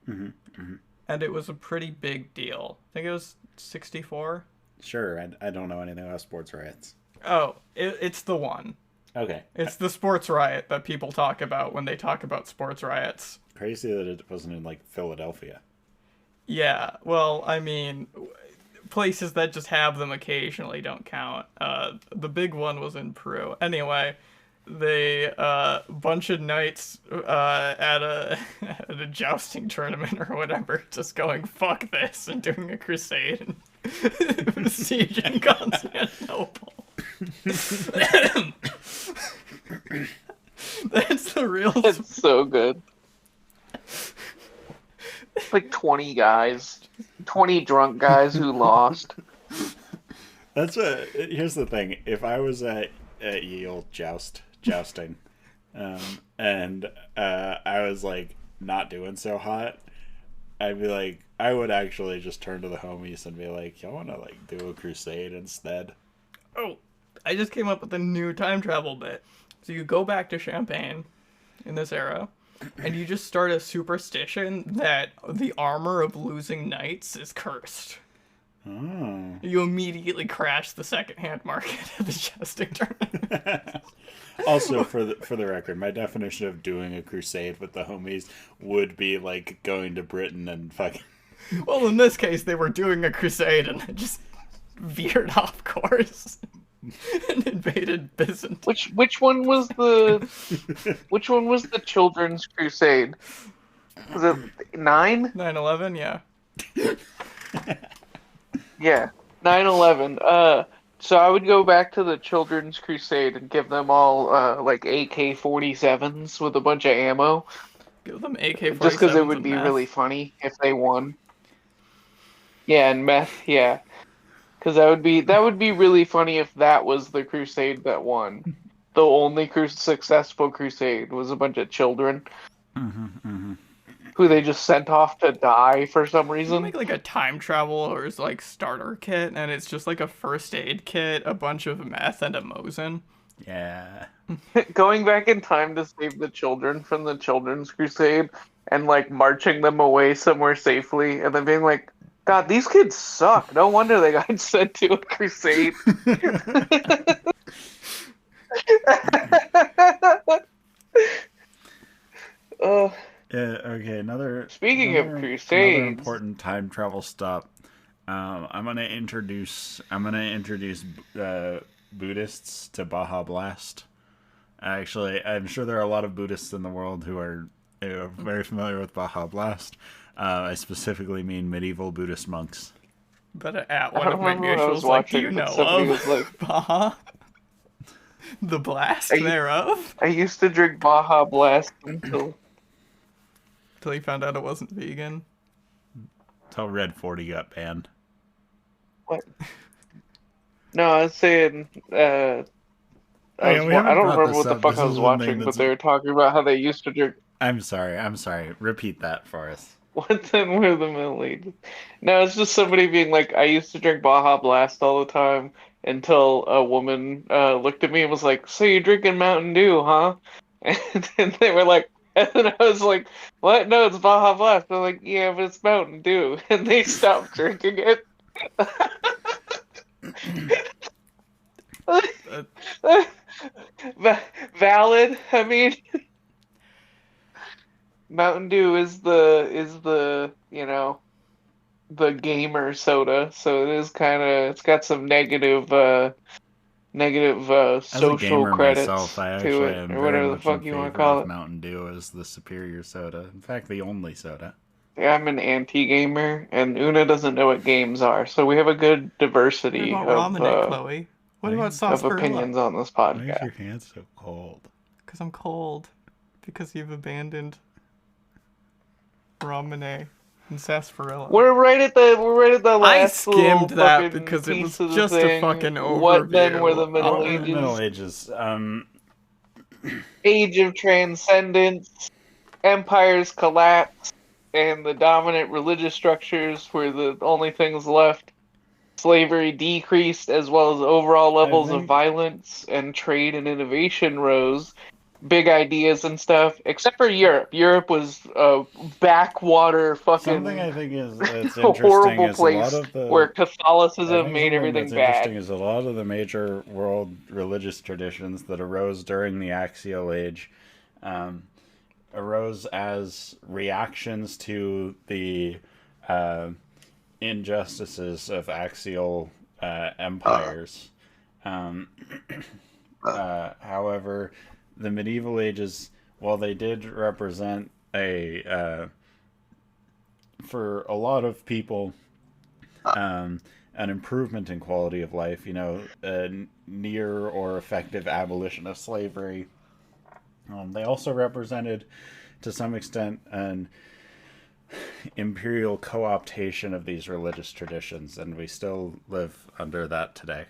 B: And it was a pretty big deal. I think it was 64.
A: Sure, I don't know anything about sports riots.
B: Oh, it's the one.
A: Okay.
B: It's the sports riot that people talk about when they talk about sports riots.
A: Crazy that it wasn't in, like, Philadelphia.
B: Yeah, well, I mean, places that just have them occasionally don't count. The big one was in Peru. Anyway, they bunch of knights at a at a jousting tournament or whatever, just going fuck this and doing a crusade and besieging Constantinople. That's the real.
C: It's so good. Like 20 guys. 20 drunk guys who lost.
A: Here's the thing. If I was at Yale jousting, and I was, like, not doing so hot, I'd be like, I would actually just turn to the homies and be like, y'all want to, like, do a crusade instead?
B: Oh, I just came up with a new time travel bit. So you go back to Champagne in this era, and you just start a superstition that the armor of losing knights is cursed.
A: Oh.
B: You immediately crash the secondhand market at the jousting tournament.
A: Also, for the record, my definition of doing a crusade with the homies would be, like, going to Britain and fucking...
B: Well, in this case, they were doing a crusade and then just veered off course and invaded Byzantium.
C: Which one was the children's crusade? Was it 9?
B: 9/11, yeah.
C: Yeah, 9/11. So I would go back to the children's crusade and give them all like AK-47s with a bunch of ammo,
B: Give them AK-47s
C: just because it would
B: and
C: be
B: meth.
C: really funny if they won. Yeah, and meth. Yeah, because that would be really funny if that was the crusade that won. The only successful crusade was a bunch of children who they just sent off to die for some
B: You
C: reason.
B: make like a time traveler's like starter kit, and it's just like a first aid kit, a bunch of meth, and a Mosin.
A: Yeah.
C: Going back in time to save the children from the children's crusade and like marching them away somewhere safely and then being like, God, these kids suck. No wonder they got sent to a crusade.
A: Okay, another
C: Speaking have
A: another
C: crusades.
A: important time travel stop. I'm gonna introduce Buddhists to Baja Blast. Actually, I'm sure there are a lot of Buddhists in the world who are very familiar with Baja Blast. I specifically mean medieval Buddhist monks.
B: But at
C: I
B: one
C: don't
B: of my
C: remember what I was
B: mutuals, like, do you
C: watching, but
B: know
C: somebody was
B: of
C: like,
B: Baja? The blast
C: I,
B: thereof?
C: I used to drink Baja Blast until
B: Till he found out it wasn't vegan.
A: Till Red 40 got banned.
C: what? No, I was saying,
A: Oh yeah, we
C: I
A: haven't
C: don't
A: brought
C: remember
A: this
C: what the
A: up.
C: fuck
A: This
C: I
A: is
C: was
A: one thing
C: watching, but
A: that's.
C: they were talking about how they used to drink.
A: I'm sorry. Repeat that for us.
C: What then were the Middle Ages? No, it's just somebody being like, I used to drink Baja Blast all the time until a woman looked at me and was like, so you're drinking Mountain Dew, huh? And they were like, and then I was like, what? No, it's Baja Blast. They're like, yeah, but it's Mountain Dew. And they stopped drinking it.
B: Uh,
C: Valid. I mean, Mountain Dew is the the gamer soda, so it is kind of it's got some negative
A: As a
C: social
A: gamer myself,
C: credits
A: I
C: to
A: actually
C: it,
A: am
C: or
A: very
C: whatever the
A: much in
C: fuck you want to
A: favor
C: call
A: of
C: it.
A: Mountain Dew as the superior soda. In fact, the only soda.
C: Yeah, I'm an anti-gamer, and Una doesn't know what games are, so we have a good
B: what
C: diversity
B: about Ramune, Chloe? What
A: Why,
B: about
C: of
B: sarsaparilla?
C: opinions on this
A: why is
C: podcast.
A: your hand so cold?
B: Because I'm cold. Because you've abandoned Ramune and sarsaparilla.
C: We're right at the
B: I
C: last little
B: skimmed that
C: fucking
B: because it was
C: piece of the
B: just a
C: thing.
B: fucking
C: What then were the
B: overview.
C: Middle
A: What were the Middle
C: Ages?
A: Ages?
C: Age of Transcendence, empires collapse, and the dominant religious structures were the only things left. Slavery decreased, as well as overall
A: I
C: levels of
A: think
C: violence, and trade and innovation rose. Big ideas and stuff, except for Europe. Europe was a backwater
A: something
C: fucking
A: I think is that's interesting
C: horrible
A: is a lot
C: place
A: of the.
C: where
A: I
C: Catholicism
A: think
C: made
A: something
C: everything
A: that's interesting
C: bad.
A: is a lot of the major world religious traditions that arose during the Axial Age um, arose as reactions to the uh, injustices of axial empires. Um, however, the medieval ages, while they did represent for a lot of people, an improvement in quality of life, a near or effective abolition of slavery, they also represented, to some extent, an imperial co-optation of these religious traditions, and we still live under that today.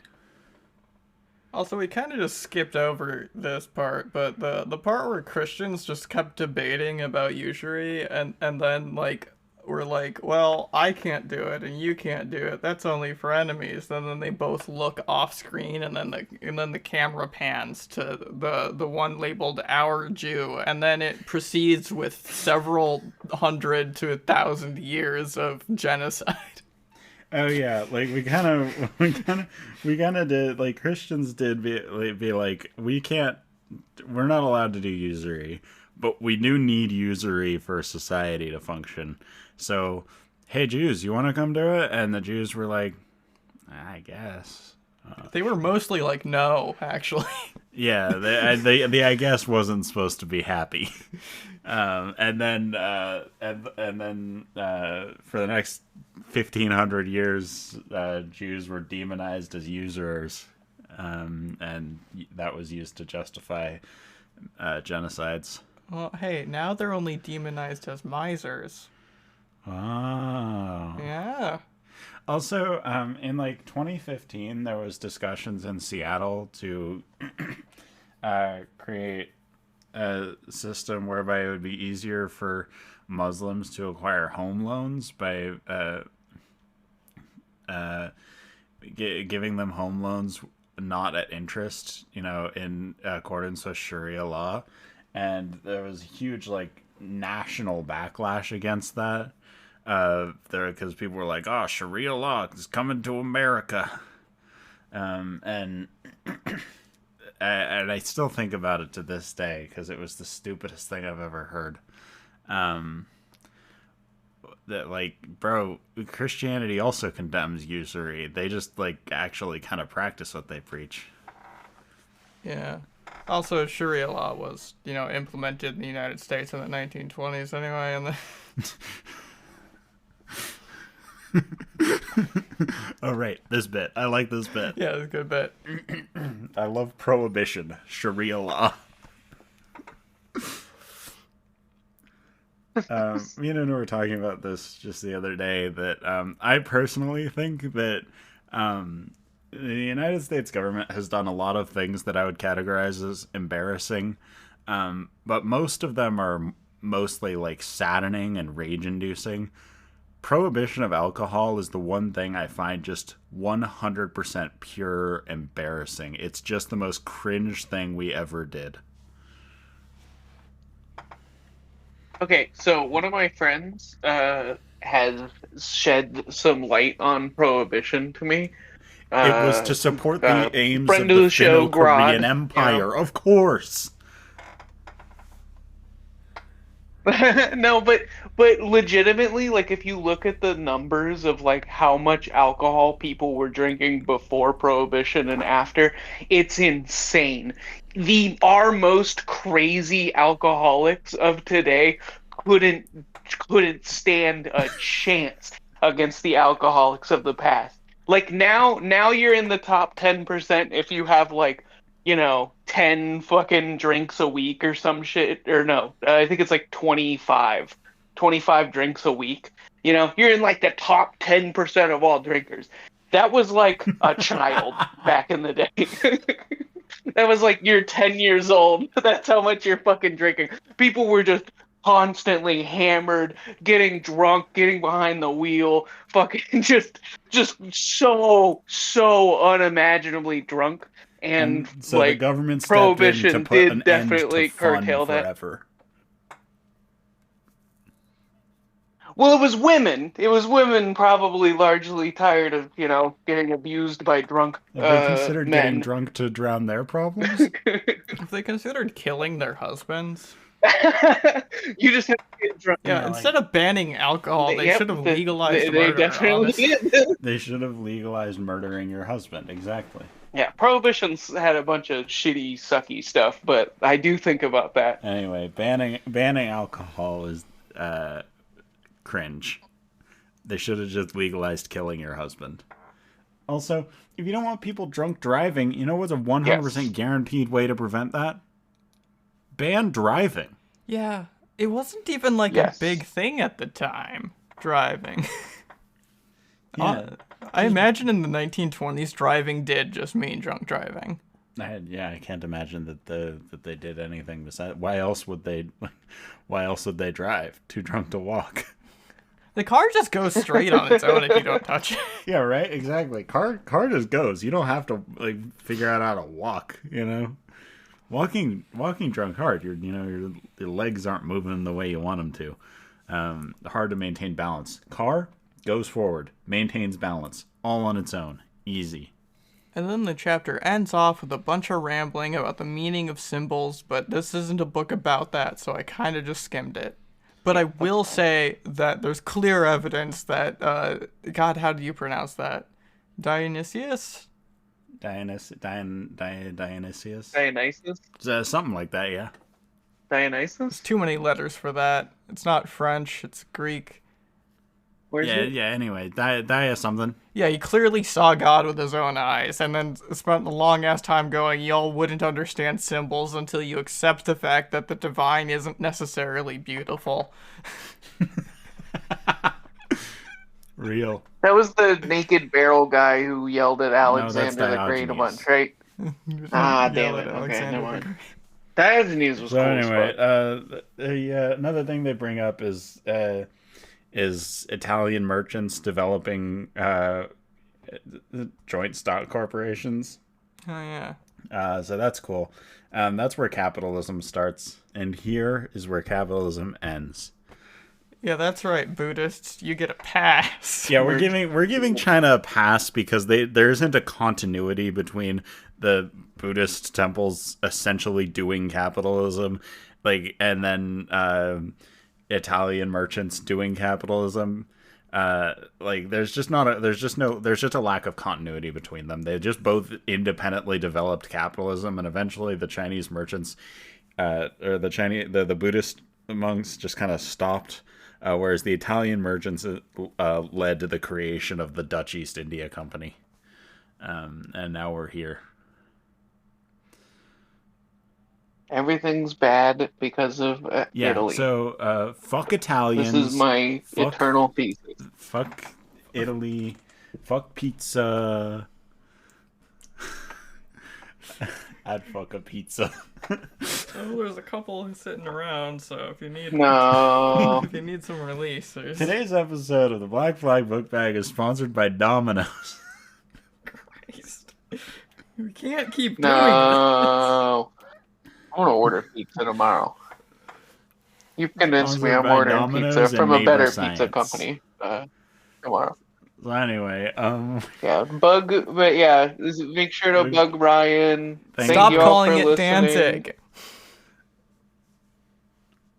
B: Also, we kind of just skipped over this part, but the part where Christians just kept debating about usury, and then like were like, well, I can't do it and you can't do it. That's only for enemies. And then they both look off screen, and then the camera pans to the one labeled "Our Jew," and then it proceeds with several hundred to 1,000 years of genocide.
A: Oh yeah, like we kind of did, like Christians did be like, we're not allowed to do usury, but we do need usury for society to function. So, hey Jews, you want to come do it? And the Jews were like, I guess.
B: They were mostly like, no, actually.
A: Yeah, the I guess wasn't supposed to be happy. And then for the next 1,500 years, Jews were demonized as usurers, and that was used to justify genocides.
B: Well, hey, now they're only demonized as misers.
A: Oh.
B: Yeah.
A: Also, in like 2015, there was discussions in Seattle to create a system whereby it would be easier for Muslims to acquire home loans by giving them home loans not at interest, in accordance with Sharia law. And there was huge, like, national backlash against that. Because people were like, "Oh, Sharia law is coming to America," and and I still think about it to this day because it was the stupidest thing I've ever heard. that like, bro, Christianity also condemns usury. They just like actually kind of practice what they preach.
B: Yeah. Also, Sharia law was, implemented in the United States in the 1920s anyway, and
A: Oh, right. This bit. I like this bit.
B: yeah, it's a good bit.
A: I love prohibition. Sharia law. Me and Anu were talking about this just the other day, that I personally think that the United States government has done a lot of things that I would categorize as embarrassing, but most of them are mostly like saddening and rage-inducing. Prohibition of alcohol is the one thing I find just 100% pure embarrassing. It's just the most cringe thing we ever did.
C: Okay, so one of my friends has shed some light on prohibition to me.
A: It was to support the aims
C: friend
A: of
C: of
A: the
C: the show,
A: Sino-Korean
C: Grod,
A: Empire, of course.
C: No, but legitimately, like if you look at the numbers of like how much alcohol people were drinking before Prohibition and after, it's insane. Our most crazy alcoholics of today couldn't stand a chance against the alcoholics of the past. Like now you're in the top 10% if you have like 10 fucking drinks a week or some shit. Or no, I think it's like 25 drinks a week. You're in like the top 10% of all drinkers. That was like a child back in the day. That was like you're 10 years old. That's how much you're fucking drinking. People were just constantly hammered, getting drunk, getting behind the wheel, fucking just so unimaginably drunk. And
A: so
C: like
A: the government stepped in to
C: Prohibition
A: put an
C: did definitely
A: end to fun
C: curtail that.
A: forever.
C: Well, it was women. It was women probably largely tired of, getting abused by drunk
A: Have they considered getting
C: men.
A: drunk to drown their problems?
B: If they considered killing their husbands,
C: You just have to get drunk.
B: yeah, instead of banning alcohol, they
C: Yep,
B: should have legalized
C: they
B: murder.
C: definitely
B: Honestly.
C: did.
A: They should have legalized murdering your husband. Exactly.
C: Yeah, Prohibition's had a bunch of shitty, sucky stuff, but I do think about that.
A: Anyway, banning alcohol is cringe. They should have just legalized killing your husband. Also, if you don't want people drunk driving, you know what's a 100% guaranteed way to prevent that? Ban driving.
B: Yeah, it wasn't even like a big thing at the time. Driving.
A: Yeah.
B: I imagine in the 1920s, driving did just mean drunk driving.
A: I can't imagine that they did anything besides. Why else would they drive? Too drunk to walk.
B: The car just goes straight on its own if you don't touch it.
A: Yeah, right. Exactly. Car just goes. You don't have to like figure out how to walk. Walking drunk hard. Your legs aren't moving the way you want them to. Hard to maintain balance. Car goes forward, maintains balance, all on its own. Easy.
B: And then the chapter ends off with a bunch of rambling about the meaning of symbols, but this isn't a book about that, so I kind of just skimmed it. But I will say that there's clear evidence that, God, how do you pronounce that? Dionysius?
A: Dionysius?
C: Dionysus?
A: Something like that, yeah.
C: Dionysus?
B: There's too many letters for that. It's not French, it's Greek.
C: Where's it?
A: Yeah, anyway, Dia something.
B: Yeah, he clearly saw God with his own eyes, and then spent a long-ass time going, y'all wouldn't understand symbols until you accept the fact that the divine isn't necessarily beautiful.
A: Real.
C: That was the naked barrel guy who yelled at Alexander the Great a
A: Diogenes.
C: bunch, right? Damn
B: Yell
C: it.
B: at
C: Okay,
B: Alexander
C: never
B: the
C: mind.
B: Great.
C: Diogenes was
A: So
C: cool as fuck.
A: anyway, another thing they bring up is Italian merchants developing joint stock corporations.
B: Oh, yeah.
A: So that's cool. That's where capitalism starts, and here is where capitalism ends.
B: Yeah, that's right, Buddhists. You get a pass.
A: Yeah, we're giving China a pass because there isn't a continuity between the Buddhist temples essentially doing capitalism, and then Italian merchants doing capitalism. Like there's just a lack of continuity between them. They just both independently developed capitalism, and eventually the Chinese merchants, or the Buddhist monks just kind of stopped. Whereas the Italian merchants led to the creation of the Dutch East India Company, and now we're here.
C: Everything's bad because of Italy.
A: So fuck Italians.
C: This is my eternal thesis.
A: Fuck Italy. Fuck pizza. I'd fuck a pizza.
B: Oh, there's a couple sitting around, so if you need
C: if
B: you need some release,
A: Today's episode of the Black Flag Book Bag is sponsored by Domino's.
B: Christ. We can't keep doing
C: No. I want to order pizza tomorrow. You've convinced me I'm ordering
A: Domino's
C: pizza from a better
A: Science.
C: pizza company tomorrow.
A: So anyway,
C: make sure to bug Ryan.
B: Stop calling it Danzig.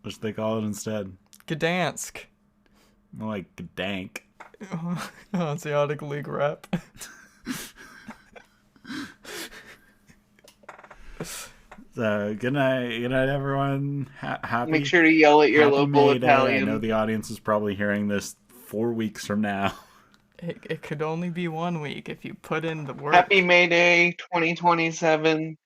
A: What should they call it instead?
B: Gdansk.
A: More like Gdank.
B: Hanseatic League rep.
A: So good night, everyone. Happy.
C: Make sure to yell at your local
A: May Day.
C: Italian.
A: I know the audience is probably hearing this 4 weeks from now.
B: It could only be 1 week if you put in the work.
C: Happy May Day 2027.